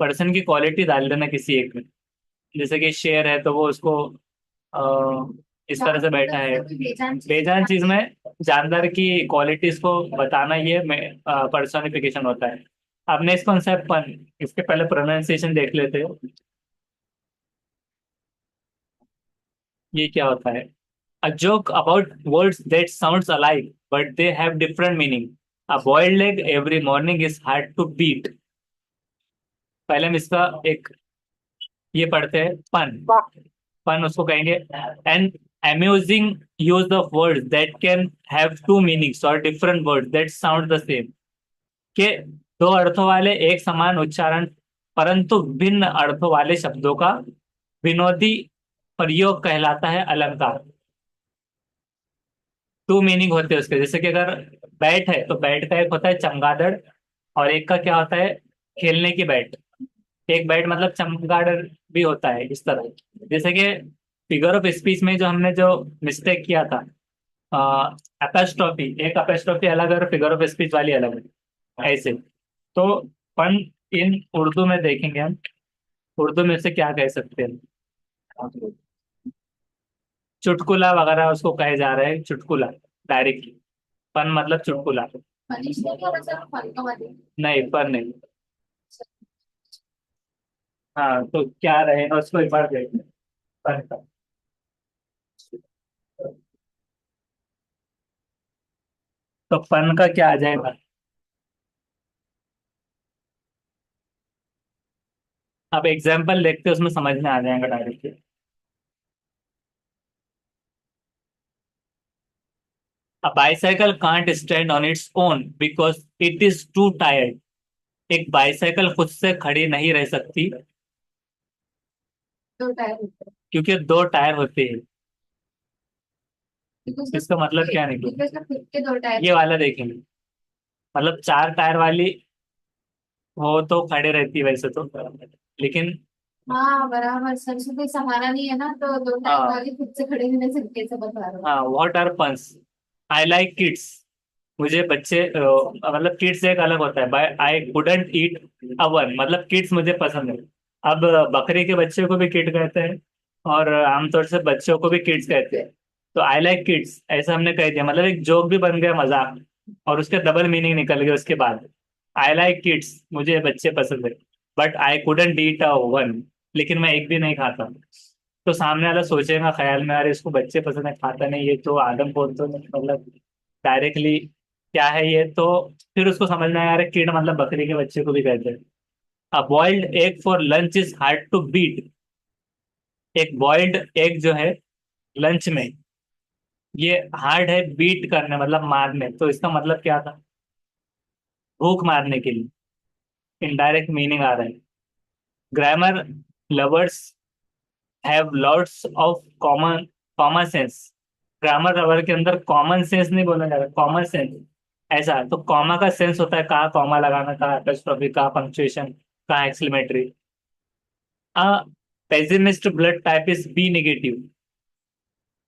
पर्सन की क्वालिटी डाल देना किसी एक में। जैसे कि शेर है तो वो उसको इस तरह से बैठा है। बेजान चीज में जानदार की क्वालिटीज को बताना, ये पर्सोनिफिकेशन होता है। अब नेक्स्ट कॉन्सेप्ट पन, इसके पहले प्रोनाउंसिएशन देख लेते हैं। ये क्या होता है? A joke about words that sounds alike but they have different meaning. A boiled egg every morning is hard to beat. पहले हम इसका एक ये पढ़ते हैं, पन। पन उसको कहेंगे N amusing use of words that can have two meanings or different words that sound the same. के दो अर्थों वाले एक समान उच्चारण परंतु भिन्न अर्थों वाले शब्दों का विनोदी प्रयोग कहलाता है अलंकार। टू मीनिंग होते हैं उसके। जैसे कि अगर बैट है तो बैट का एक होता है चमगादड़, और एक का क्या होता है, खेलने की बैट। एक बैट मतलब चमगादड़ भी होता है, इस तरह। जैसे कि फिगर ऑफ स्पीच में जो हमने जो मिस्टेक किया था, अपेस्ट्रॉफी, एक अपेस्ट्रॉफी अलग है और फिगर ऑफ स्पीच वाली अलग है, ऐसे। तो पन इन उर्दू में देखेंगे हम, उर्दू में से क्या कह सकते हैं? चुटकुला वगैरह उसको कहे जा रहा है, चुटकुला डायरेक्टली। पन मतलब चुटकुला। मनीष ने क्या बचा फल का वाले। नहीं, पन नहीं। हाँ, तो क्या रहेगा उसको एक बार देखते हैं। पन का तो पन का क्या आ जाएगा? अब एग्जाम्पल देखते हैं, उसमें समझ में आ जाएगा directly. A bicycle can't stand on its own because it is too tired. एक बाइसाइकिल खुद से खड़ी नहीं रह सकती दो टायर होते हैं क्योंकि दो टायर होते हैं। क्योंकि उसका इसका मतलब क्या निकला? क्योंकि उसका खुद के दो टायर। ये वाला देखेंगे, मतलब चार टायर वाली हो तो खड़े रहती है वैसे तो, लेकिन हाँ बराबर, सर से कोई सहारा नहीं है ना, तो दो टायर हाँ। वाली खुद से खड़े नहीं रह सकते, सब बता रहा हूँ। हाँ, what are puns? I like kids. मुझे बच्चे मतलब किड्स एक अलग होता है। By I couldn't eat a one, मतलब किड्स मुझे पसंद है। अब बकरी के बच्चे को भी किड कहते हैं, और आमतौर से बच्चों को भी किड्स कहते हैं। तो आई लाइक किड्स ऐसा हमने कह दिया, मतलब एक जोक भी बन गया, मजाक, और उसके डबल मीनिंग निकल गया उसके बाद। आई लाइक किड्स, मुझे बच्चे पसंद है, but I couldn't eat a one, लेकिन मैं एक भी नहीं खाता। तो सामने वाला सोचेगा ख्याल में, अरे इसको बच्चे पसंद है, खाता नहीं, ये तो आदम बोल तो नहीं, मतलब डायरेक्टली क्या है ये। तो फिर उसको समझ में आया, अरे किड मतलब बकरी के बच्चे को भी कहते हैं। A boiled egg for lunch is hard to beat. एक बॉइल्ड एग जो है लंच में, ये हार्ड है बीट करने, मतलब मारने। तो इसका मतलब क्या था? भूख मारने के लिए इनडायरेक्ट मीनिंग आ रहा है। Grammar lovers have lots of common common sense. Grammar lover के अंदर कॉमन सेंस नहीं बोला जा रहा, कॉमन सेंस। ऐसा तो कॉमा का सेंस होता है, कहाँ कॉमा लगाना, कहाँ एपोस्ट्रोफी, कहाँ पंक्चुएशन, कहाँ exclamatory. A pessimist blood type is B negative.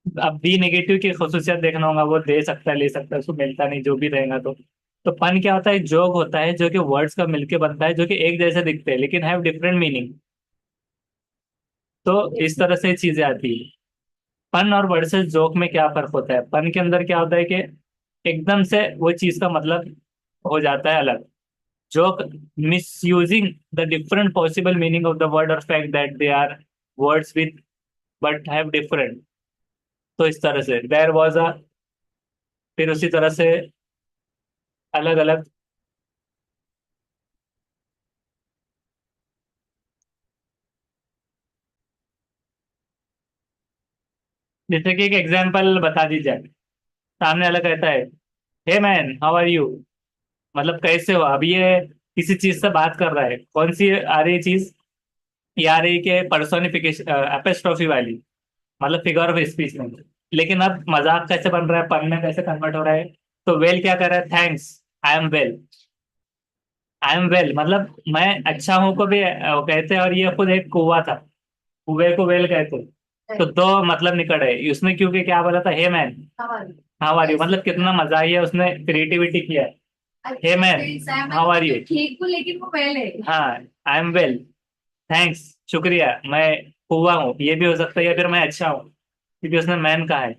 अब बी नेगेटिव की खसूसियत देखना होगा, वो दे सकता है ले सकता है, उसको मिलता नहीं जो भी रहेगा। तो पन क्या होता है? जोक होता है जो कि वर्ड्स का मिलके बनता है, जो कि एक जैसे दिखते हैं लेकिन हैव डिफरेंट मीनिंग। तो इस तरह से चीजें आती है। पन और वर्सेस जोक में क्या फर्क होता है? पन के अंदर क्या होता है कि एकदम से वो चीज का मतलब हो जाता है अलग। Joke misusing the different possible meaning of the word or fact that they are words with but have different. तो इस तरह से देयर वाज अ, फिर उसी तरह से अलग अलग। जैसे कि एक एग्जांपल बता दीजिए। सामने वाला कहता है, hey man how are you, मतलब कैसे हो। अब ये किसी चीज से बात कर रहा है, कौन सी आ रही चीज? ये आ रही कि पर्सोनिफिकेशन, एपिस्ट्रोफी वाली, मतलब फिगर ऑफ स्पीच में। लेकिन अब मजाक कैसे बन रहा है, पढ़ में कैसे कन्वर्ट हो रहा है? तो वेल क्या कर रहा है? Thanks, I am well. I am well मतलब मैं अच्छा हूँ को भी कहते हैं, और ये खुद एक कुआ था, कुएं को वेल कहते हैं। तो दो मतलब निकट है उसमें, क्योंकि क्या बोला था, hey man how are you, मतलब कितना मजा ही है, उसने क्रिएटिविटी किया है। Hey man how are you, ठीक हूँ लेकिन वो पहले। हाँ आई एम वेल, थैंक्स शुक्रिया, मैं हुआ हूँ, ये भी हो सकता है, या फिर मैं अच्छा हूँ, क्योंकि उसने मैन कहा है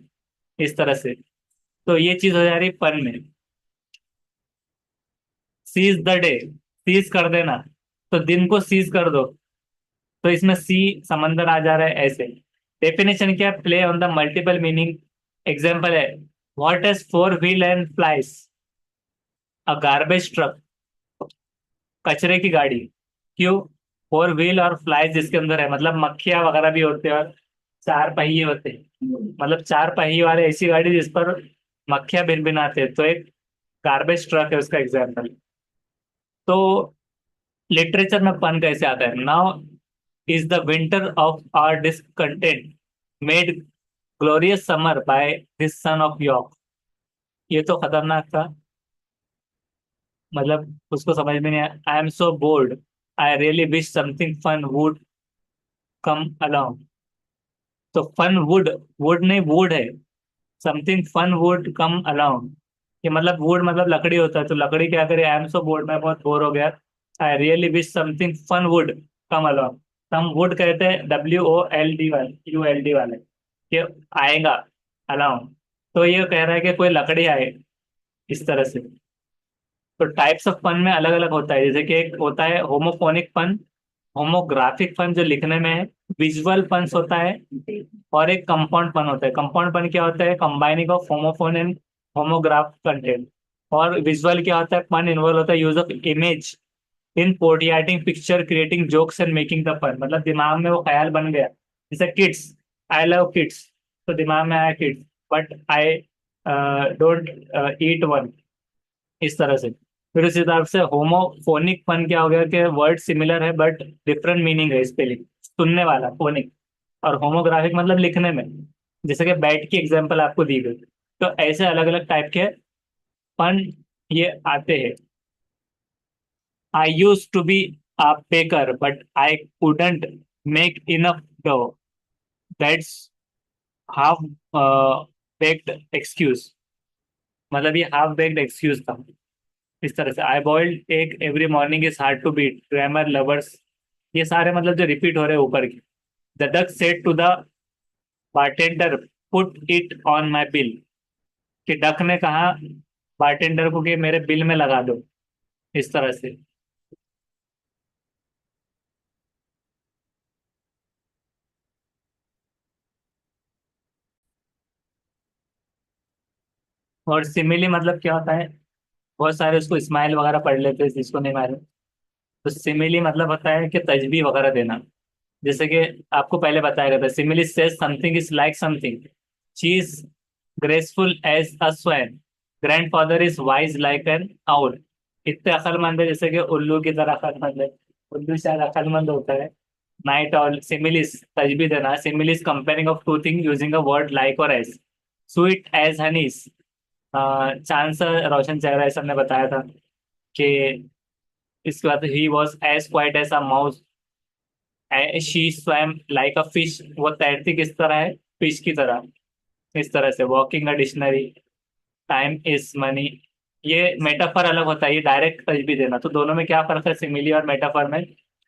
इस तरह से। तो ये चीज हो जा रही पन में। सीज द डे, सीज कर देना, तो दिन को सीज कर दो, तो इसमें सी समंदर आ जा रहा है ऐसे। डेफिनेशन क्या, play on the multiple meaning. Example है, what has four wheel and flies, a garbage truck, कचरे की गाड़ी। क्यों, फोर व्हील और फ्लाइज जिसके अंदर है, मतलब मक्खियां वगैरह भी होते हैं, और चार पहिए होते हैं, मतलब चार पहिए वाले ऐसी गाड़ी जिस पर मक्खियां भिन भिन आते हैं, तो एक गार्बेज ट्रक है उसका एग्जाम्पल। तो लिटरेचर में पन कैसे आता है, now is the winter of our discontent made glorious summer by this son of York. ये तो खतरनाक था, मतलब उसको समझ में नहीं आया। I am so bored, I really wish something fun would come along. तो फन वुड, वुड नहीं वुड है, something fun would come along. ये मतलब वुड मतलब लकड़ी होता है, तो लकड़ी क्या करे, आई एम सो बोर्ड, मैं बहुत बोर हो गया, I really wish something fun would come along. हम वुड कहते हैं WOLD वाले, ULD वाले, कि आएगा अलोंग। तो ये कह रहा है कि कोई लकड़ी आए, इस तरह से। तो टाइप्स ऑफ फन में अलग अलग होता है, जैसे कि एक होता है होमोफोनिक फन, होमोग्राफिक फन जो लिखने में है, विजुअल फन्स होता है, और एक कंपाउंड फन होता है। कंपाउंड फन क्या होता है, combining of homophone and homograph content. और विजुअल क्या होता है, फन इन्वॉल्व होता है use of image in portraying picture, creating jokes and making the fun, मतलब दिमाग में वो ख्याल बन गया, जैसे किड्स, आई लव किड्स, तो दिमाग में आया kids, but I don't eat one, इस तरह से। फिर उस हिसाब से होमोफोनिक फन क्या हो गया, कि वर्ड सिमिलर है बट डिफरेंट मीनिंग है स्पेलिंग, सुनने वाला फोनिक। और होमोग्राफिक मतलब लिखने में, जैसे कि बैट की एग्जांपल आपको दी गई। तो ऐसे अलग अलग टाइप के फन ये आते हैं। I use to be a baker but I couldn't make enough dough, that's half baked excuse, मतलब ये हाफ बेक्ड एक्सक्यूज था, इस तरह से। I boiled egg every morning is hard to beat, grammar lovers, ये सारे मतलब जो रिपीट हो रहे हैं ऊपर की। The duck said to the bartender put it on my bill, कि डक ने कहा बारटेंडर को कि मेरे बिल में लगा दो, इस तरह से। और सिमिली मतलब क्या होता है, बहुत सारे उसको स्माइल वगैरह पढ़ लेते हैं जिसको नहीं मालूम। तो सिमिली मतलब होता है कि तजबी वगैरह देना, जैसे कि आपको पहले बताया गया था, simile says something is like something, she is graceful as a swan, grandfather is wise like an owl. इतने अक्लमंद है जैसे कि उल्लू की तरह अक्लमंद है, उल्लू शायद अक्लमंद होता है। नाइट ऑल, सिमिलिस तजबी देना, similes comparing of two thing using a word like or as, sweet as honeys, चांद सा रोशन चेहरा, ऐसा हमने बताया था कि। इसके बाद he was as quiet as a mouse, she swam like a fish, वो तैरती किस तरह है, फिश की तरह, इस तरह से। Walking a dictionary, time is money. ये मेटाफर अलग होता है, ये डायरेक्ट तजबी देना। तो दोनों में क्या फर्क है, सिमिली और मेटाफर में?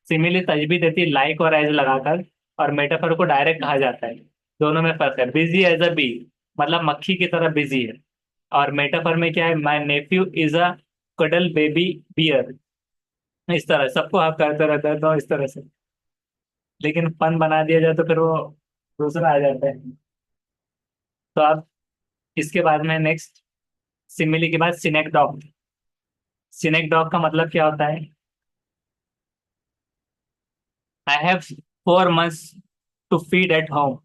सिमिली तजबी देती है लाइक और एज लगाकर, और मेटाफर को डायरेक्ट कहा जाता है। दोनों में फर्क है। बिजी एज अ बी, मतलब मक्खी की तरह बिजी है। और मेटाफर में क्या है, my nephew is a cuddle baby bear, इस तरह सबको आप करते रहता है, तो इस तरह से। लेकिन फन बना दिया जाए तो फिर वो दूसरा आ जाता है। तो आप इसके बाद में नेक्स्ट, सिमिली के बाद सिनेक्डॉक। सिनेक्डॉक का मतलब क्या होता है, I have 4 months to feed at home,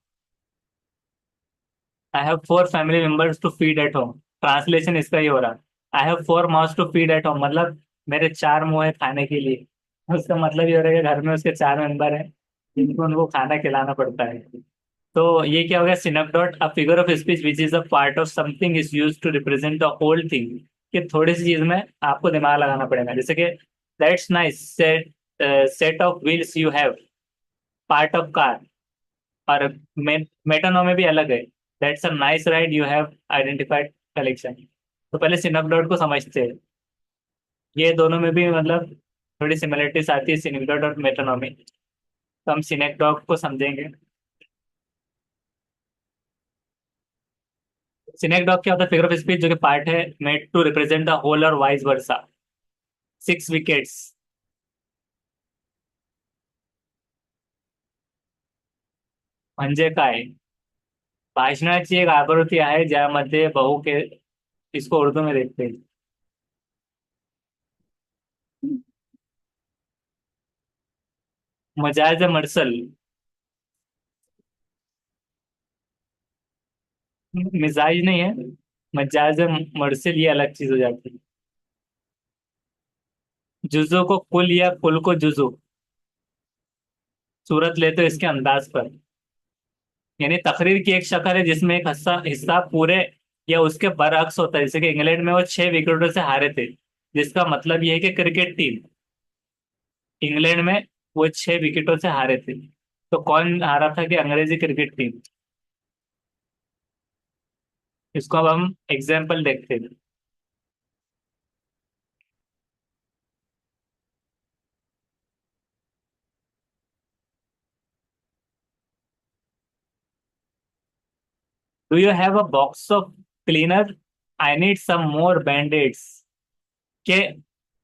I have 4 family members to feed at home. Translation इसका ही हो रहा है, I have 4 mouths to feed at home, मतलब मेरे 4 मुंह है खाने के लिए। उसका मतलब ये हो रहा है कि घर में उसके 4 मेंबर हैं, जिनको उनको खाना खिलाना पड़ता है। तो ये क्या हो गया, synecdoche, a figure of speech which is a part of something is use to represent the whole thing, कि थोड़ी सी चीज में आपको दिमाग लगाना पड़ेगा। जैसे कि that's nice, set of wheels you have, part of car. और मेटानोमी भी अलग है, that's a nice ride you have identified collection. तो पहले सिनेक्डोट को समझते हैं, ये दोनों में भी मतलब थोड़ी सिमिलरिटीज आती है, सिनेक्डोट और मेटानोमी। तो हम सिनेक्डोट को समझेंगे। सिनेक्डोट क्या होता है? फिगर ऑफ स्पीच जो कि पार्ट है made to represent the whole और वाइस वर्सा। 6 विकेट्स म्हणजे काय? भाषणाची एक आवृत्ती आहे ज्यामध्ये बहु के, इसको उर्दू में देखते हैं। मजाज मर्सल, मिजाज नहीं है, मजाज मर्सल ये अलग चीज हो जाती है। जुजो को कुल या कुल को जुजो, सूरत लेते हो इसके अंदाज पर। यानी तकरीर की एक शक्ल है जिसमें एक हिस्सा हिस्सा पूरे या उसके बरअक्स होता है, जैसे कि इंग्लैंड में वो 6 विकेटों से हारे थे, जिसका मतलब ये है कि क्रिकेट टीम इंग्लैंड में वो 6 विकेटों से हारे थे। तो कौन हारा था? कि अंग्रेजी क्रिकेट टीम। इसको अब हम एग्जाम्पल देखते हैं। Do you have a box of cleaner? I need some more bandaids. के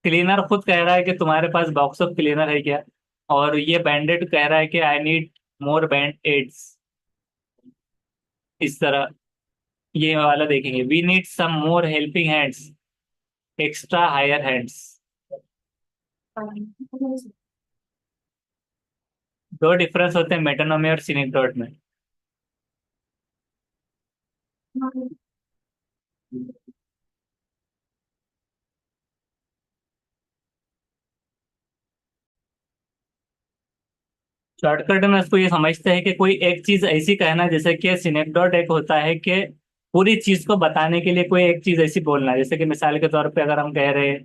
क्लीनर खुद कह रहा है कि तुम्हारे पास बॉक्स ऑफ क्लीनर है क्या, और ये बैंडेड कह रहा है कि I need more band aids. इस तरह ये वाला देखेंगे, we need some more helping hands, extra hire hands. दो डिफरेंस होते हैं मेटानोमी और सिनेक्डोट में। शॉर्टकट में इसको ये समझते हैं कि कोई एक चीज ऐसी कहना, जैसे कि सिनेक्डोट एक होता है कि पूरी चीज को बताने के लिए कोई एक चीज ऐसी बोलना है, जैसे कि मिसाल के तौर पे अगर हम कह रहे हैं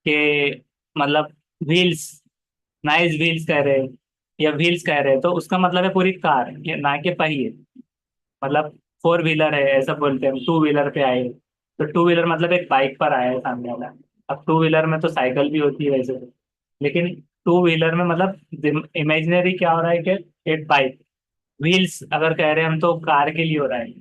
कि मतलब व्हील्स, नाइस व्हील्स कह रहे हैं, या व्हील्स कह रहे हैं, तो उसका मतलब है पूरी कार, ये ना कि पहिए। मतलब 4 व्हीलर है ऐसा बोलते हैं हम, 2 व्हीलर पे आए, तो 2 व्हीलर मतलब एक बाइक पर आया है सामने वाला। अब 2 व्हीलर में तो साइकिल भी होती है वैसे तो, लेकिन 2 व्हीलर में मतलब इमेजिनरी क्या हो रहा है कि एक बाइक, व्हील्स अगर कह रहे हैं हम तो कार के लिए हो रहा है।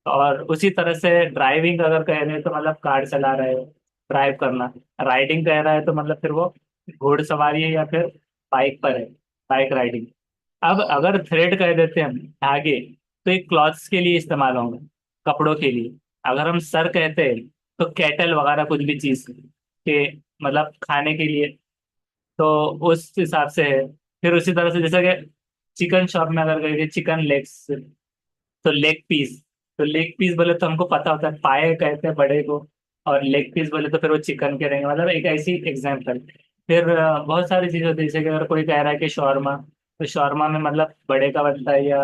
और उसी तरह से ड्राइविंग अगर कह रहे हैं तो मतलब कार चला रहे हो, ड्राइव करना। राइडिंग कह रहा है तो मतलब फिर वो घोड़सवारी है या फिर बाइक पर है, बाइक राइडिंग। अब अगर थ्रेड कह देते हैं हम धागे, तो एक क्लॉथ्स के लिए इस्तेमाल होंगे, कपड़ों के लिए। अगर हम सर कहते हैं तो कैटल वगैरह कुछ भी चीज के मतलब खाने के लिए, तो उस हिसाब से है। फिर उसी तरह से जैसे कि चिकन शॉप में अगर कहेंगे चिकन लेग्स, तो लेग पीस, तो लेग पीस बोले तो हमको पता होता है पाए कहते हैं बड़े को, और लेग पीस बोले तो फिर वो चिकन के रहेंगे, मतलब एक ऐसी एग्जांपल। फिर बहुत सारी चीजें होती है, जैसे कि अगर कोई कह रहा है कि शॉर्मा, तो शॉर्मा में मतलब बड़े का बनता है या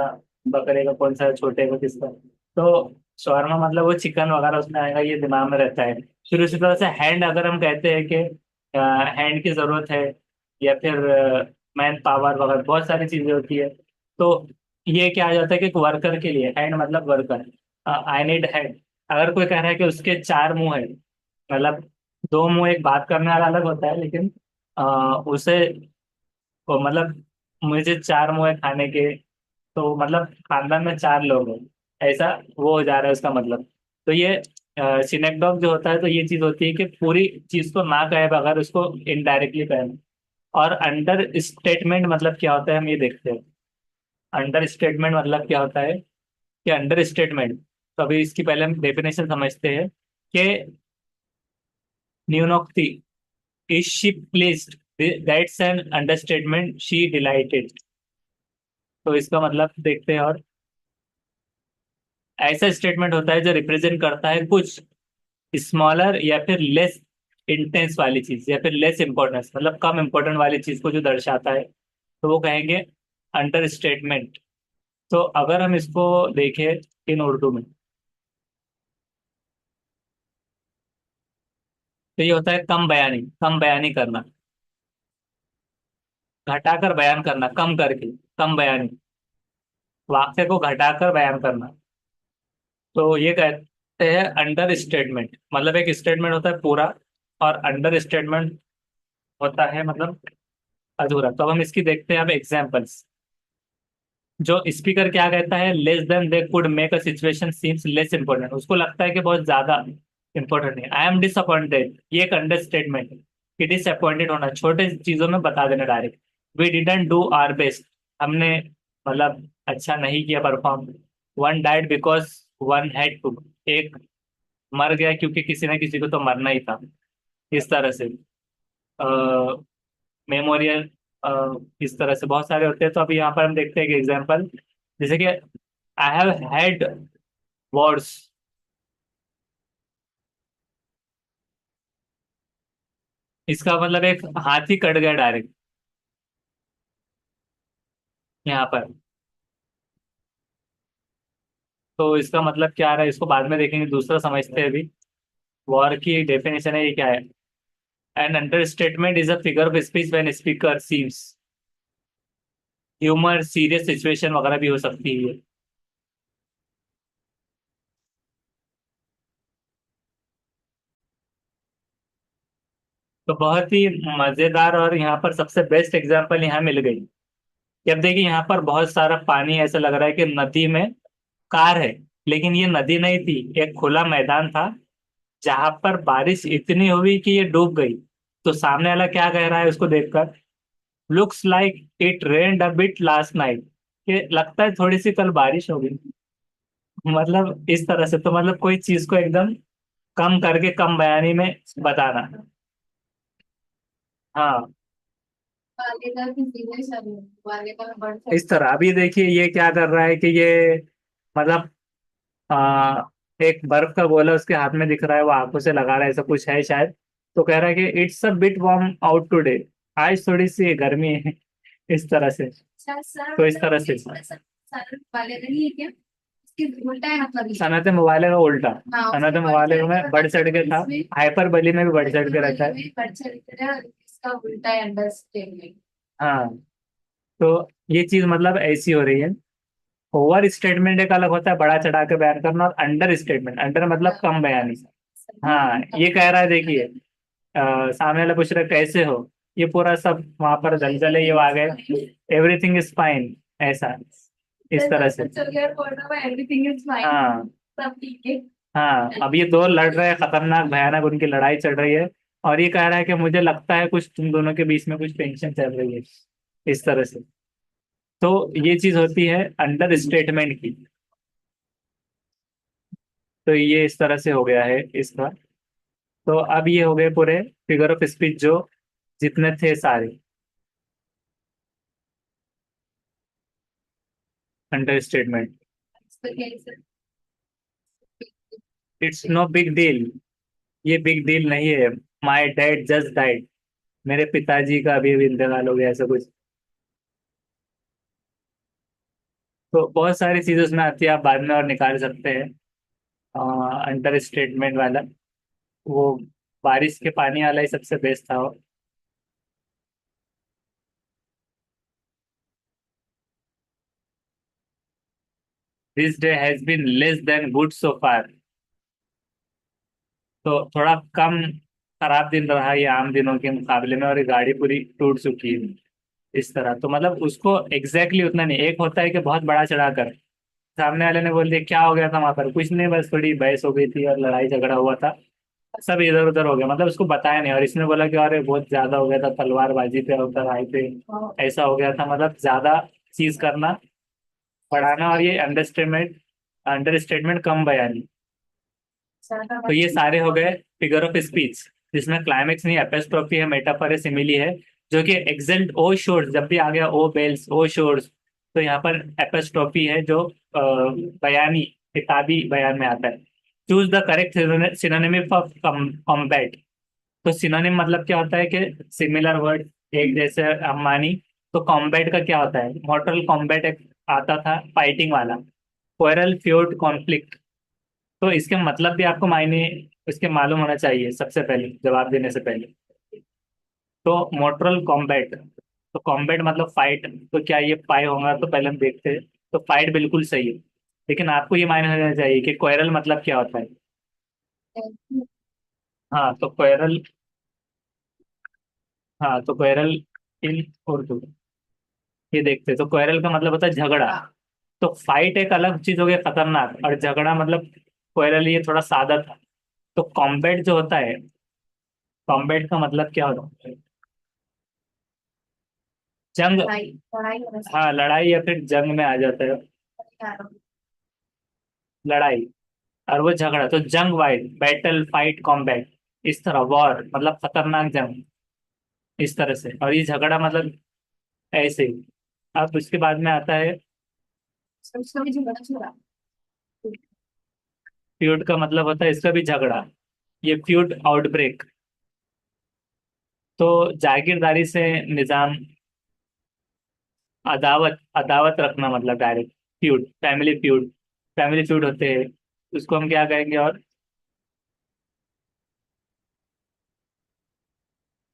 बकरे का, कौन सा छोटे का किसका। तो शॉर्मा मतलब वो चिकन वगैरह उसमें आएगा, ये दिमाग में रहता है। फिर उसी तरह से हैंड अगर हम कहते हैं कि हैंड की जरूरत है, या फिर मैन पावर वगैरह बहुत सारी चीजें होती है। तो ये क्या आ जाता है कि एक वर्कर के लिए हैंड मतलब वर्कर, आई नीड हैंड। अगर कोई कह रहा है कि उसके 4 मुंह है, मतलब 2 मुंह, एक बात करने वाला अलग होता है, लेकिन उसे वो मतलब मुझे 4 मुंह है खाने के, तो मतलब खानदान में 4 लोग हैं, ऐसा वो हो जा रहा है उसका मतलब। तो ये सिनेक्डॉग जो होता है, तो ये चीज होती है कि पूरी चीज को ना कहे बगैर उसको इनडायरेक्टली कहे। और अंडर स्टेटमेंट मतलब क्या होता है हम ये देखते हैं। अंडर स्टेटमेंट मतलब क्या होता है कि अंडर स्टेटमेंट, तो अभी इसकी पहले हम डेफिनेशन समझते हैं कि न्यूनोक्ति, is she pleased, that's an understatement, she delighted. तो इसका मतलब देखते हैं। और ऐसा स्टेटमेंट होता है जो रिप्रेजेंट करता है कुछ स्मॉलर या फिर लेस इंटेंस वाली चीज, या फिर लेस इंपॉर्टेंस मतलब कम इंपॉर्टेंट वाली चीज को जो दर्शाता है, तो वो कहेंगे अंडर स्टेटमेंट। तो अगर हम इसको देखें इन उर्दू में, तो ये होता है कम बयानी, कम बयानी करना। घटाकर बयान करना, कम करके, कम बयानी, वाक्य को घटाकर बयान करना। तो ये कहते हैं अंडर स्टेटमेंट। मतलब एक स्टेटमेंट होता है पूरा, और अंडर स्टेटमेंट होता है मतलब अधूरा। तो अब हम इसकी देखते हैं अब एग्जाम्पल्स। जो स्पीकर क्या कहता है, less than they could make a situation seems less important, उसको लगता है कि बहुत ज्यादा इंपॉर्टेंट है। आई एम डिसअपॉइंटेड, ये एक अंडर स्टेटमेंट है कि डिसअपॉइंटेड होना, छोटे चीजों में बता देना direct. We didn't do our best, हमने मतलब अच्छा नहीं किया perform. One died because one had to, एक मर गया क्योंकि किसी ना किसी को तो मरना ही था। इस तरह से मेमोरियल, इस तरह से बहुत सारे होते हैं। तो अभी यहाँ पर हम देखते हैं एक एग्जांपल, जैसे कि आई हैव हैड वॉर्स। इसका मतलब एक हाथी कट गया डायरेक्ट यहाँ पर। तो इसका मतलब क्या आ रहा है, इसको बाद में देखेंगे, दूसरा समझते हैं अभी। वॉर की डेफिनेशन है, ये क्या है। An understatement is a figure of speech when speaker seems, humour, serious situation वगैरह भी हो सकती है। तो बहुत ही मजेदार, और यहाँ पर सबसे बेस्ट एग्जांपल यहाँ मिल गई कि अब देखिए यहाँ पर बहुत सारा पानी, ऐसा लग रहा है कि नदी में कार है, लेकिन ये नदी नहीं थी, एक खुला मैदान था जहां पर बारिश इतनी हुई कि ये डूब गई। तो सामने वाला क्या कह रहा है उसको देखकर, looks like it rained a bit last night, कि लगता है थोड़ी सी कल बारिश हो गई। मतलब इस तरह से, तो मतलब कोई चीज को एकदम कम करके कम बयानी में बताना। हाँ, वालेगा की सीधे शरीर, वालेगा में बढ़ इस सकता तरह अभी देखिए ये क्या कर रहा है कि ये मतलब आ, एक बर्फ का गोला उसके हाथ में दिख रहा है, वो आंखों से लगा रहा है, ऐसा कुछ है शायद। तो कह रहा है कि it's a bit warm out today, आज थोड़ी सी गर्मी है। इस तरह से। अच्छा सर, तो इस तरह से सर वालेगा नहीं है क्या, इसकी उल्टा है मतलब ये। सनत मुबाले का उल्टा। हाँ सनत उसमें बढ़ मुबाले चढ़ में के बढ़ चढ़ के था, इसमें हाइपर बली में भी बढ़ चढ़ के रखा हाइपरबोला है। में बढ़ चढ़ के है, इसका उल्टा है अंडरस्टैंडिंग। हाँ, तो ये चीज मतलब ऐसी हो रही है। ओवर स्टेटमेंट एक अलग होता है, बड़ा चढ़ा के बयान करना, और अंडर स्टेटमेंट, अंडर मतलब कम बयानी। हाँ, ये कह रहा है देखिए, सामने वाला पूछ रहा है कैसे हो, ये पूरा सब वहां पर जलजल है, ये आ गए, एवरीथिंग इज फाइन, ऐसा, इस तरह से। एवरीथिंग इज फाइन, हाँ। सब ठीक है। हाँ, अब ये दो लड़ रहे हैं, खतरनाक भयानक उनकी लड़ाई चल रही है, और ये कह रहा है कि मुझे लगता है कुछ तुम दोनों के बीच में कुछ टेंशन चल रही है, इस तरह से। तो ये चीज होती है अंडर स्टेटमेंट की। तो ये इस तरह से हो गया है इसका। तो अब ये हो गए पूरे फिगर ऑफ स्पीच जो जितने थे सारे understatement. It's no big deal, ये बिग डील नहीं है। माई डैड जस्ट डाइड, मेरे पिताजी का अभी अभी इंतकाल हो गया, ऐसा कुछ। तो बहुत सारी चीजें उसमें आती है, आप बाद में और निकाल सकते हैं। अंडर स्टेटमेंट वाला, वो बारिश के पानी वाला ही सबसे बेस्ट था वो। This day has been less than good so far, तो थोड़ा कम खराब दिन रहा ये आम दिनों के मुकाबले में, और ये गाड़ी पूरी टूट चुकी है। इस तरह तो मतलब उसको एग्जैक्टली उतना नहीं, एक होता है कि बहुत बड़ा चढ़ाकर सामने वाले ने बोल दिया क्या हो गया था वहां पर, कुछ नहीं, बस थोड़ी बहस हो गई थी और लड़ाई झगड़ा हुआ था, सब इधर उधर हो गया, मतलब उसको बताया नहीं। और इसने बोला कि अरे बहुत ज्यादा हो गया था, तलवारबाजी पे उधर आए थे, ऐसा हो गया था, मतलब ज्यादा चीज करना, बढ़ाना। और ये अंडरस्टेटमेंट, अंडरस्टेटमेंट कम बयानी। तो ये सारे हो गए फिगर ऑफ स्पीच, जिसमें क्लाइमेक्स नहीं, एपिस्ट्रोफी है, मेटाफर है, सिमिली है। जो कि एक्सेल्ट ओ शोर्स, जब भी आ गया ओ बेल्स ओ शोर्स, तो यहाँ पर एपिस्ट्रोफी है जो बयानी, किताबी बयान में आता है। Choose the correct synonym of combat. तो सिनोनिम मतलब क्या होता है कि सिमिलर वर्ड, एक जैसे हम मानी। तो कॉम्बैट का क्या होता है, मॉर्टल कॉम्बैट एक आता था फाइटिंग वाला, क्वेरल फ्यूड कॉन्फ्लिक्ट। तो इसके मतलब भी आपको मायने इसके मालूम होना चाहिए सबसे पहले जवाब देने से पहले। तो मोर्टल कॉम्बैट, तो कॉम्बैट मतलब फाइट, तो क्या ये पाई होगा? तो पहले हम देखते हैं। तो फाइट बिल्कुल सही है, लेकिन आपको ये मायने होना चाहिए कि क्वेरल मतलब क्या होता है। हाँ तो क्वेरल, हाँ तो क्वेरल इन उर्दू, ये देखते हैं। तो क्वेरल का मतलब होता है झगड़ा। तो फाइट एक अलग चीज हो गई खतरनाक, और झगड़ा मतलब क्वेरल ये थोड़ा सादा था। तो कॉम्बैट जो होता है, कॉम्बैट का मतलब क्या होता है? जंग। लड़ाई लड़ाई होना हाँ लड़ाई या फिर जंग में आ जाता है। चाहिए। लड़ाई, और वो झगड़ा तो जंग वाइड, बैटल, फाइट, कॉम्बैट, इस तरह। वॉर मतलब खतरनाक जंग, इस तरह से। और ये झगड़ा मतलब ऐसे ही। अब उसके बाद में आता है उसका भी झगड़ा छोड़ा। फ्यूड का मतलब होता है इसका भी झगड़ा, ये फ्यूड आउटब्रेक। तो जागीरदारी से निजाम, अदावत, अदावत रखना मतलब direct. Feud, family feud, family feud होते हैं, उसको हम क्या कहेंगे? और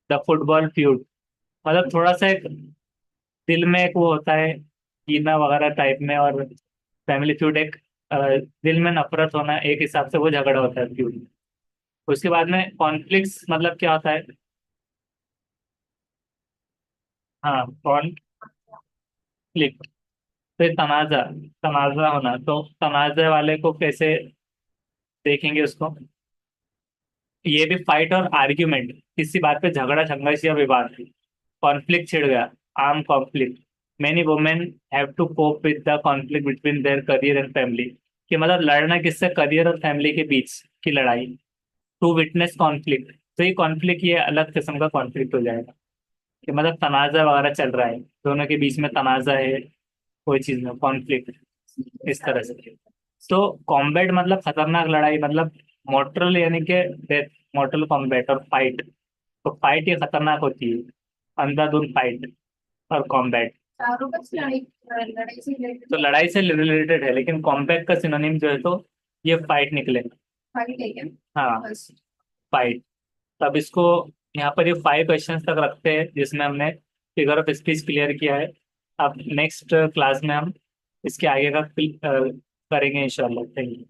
द फुटबॉल फ्यूड, मतलब थोड़ा सा एक दिल में एक वो होता है, कीना वगैरह टाइप में। और फैमिली फ्यूड एक दिल में नफरत होना, एक हिसाब से वो झगड़ा होता है फ्यूड। उसके बाद में कॉन्फ्लिक्ट्स मतलब क्या होता है? हाँ कॉन्फ्लिक्ट, तो तनाजा, तनाजा होना। तो तनाजे वाले को कैसे देखेंगे उसको? ये भी फाइट और आर्ग्यूमेंट, किसी बात पे झगड़ा, संघर्ष या विवाद। कॉन्फ्लिक्ट छिड़ गया, arm conflict. Many women have to cope with the conflict between their career and family, कि मतलब लड़ना किससे? करियर और फैमिली के बीच की लड़ाई। टू विटनेस कॉन्फ्लिक्ट, तो ये कॉन्फ्लिक्ट ये अलग किस्म का कॉन्फ्लिक्ट हो जाएगा, कि मतलब तनाजा वगैरह चल रहा है, दोनों के बीच में तनाजा है, कोई चीज में कॉन्फ्लिक्ट, इस तरह से। तो कॉम्बैट मतलब खतरनाक लड़ाई, मतलब मोर्टल यानी कि डेथ, मोर्टल कॉम्बैट। और फाइट, तो फाइट ये खतरनाक होती है, अंधाधुंध फाइट। और कॉम्बैट, चारों का लड़ाई लड़ाई से तो रिलेटेड लड़ाई से रिलेटेड है, लेकिन कॉम्बैट का सिनोनिम जो है तो ये फाइट निकलेगा। फाइट है क्या? हाँ बस। फाइट। तब इसको यहाँ पर ये 5 क्वेश्चंस तक रखते हैं, जिसमें हमने फिगर ऑफ स्पीच क्लियर किया है। अब नेक्स्ट क्लास में हम इसके आगे का करेंगे इंशाल्लाह। Thank you.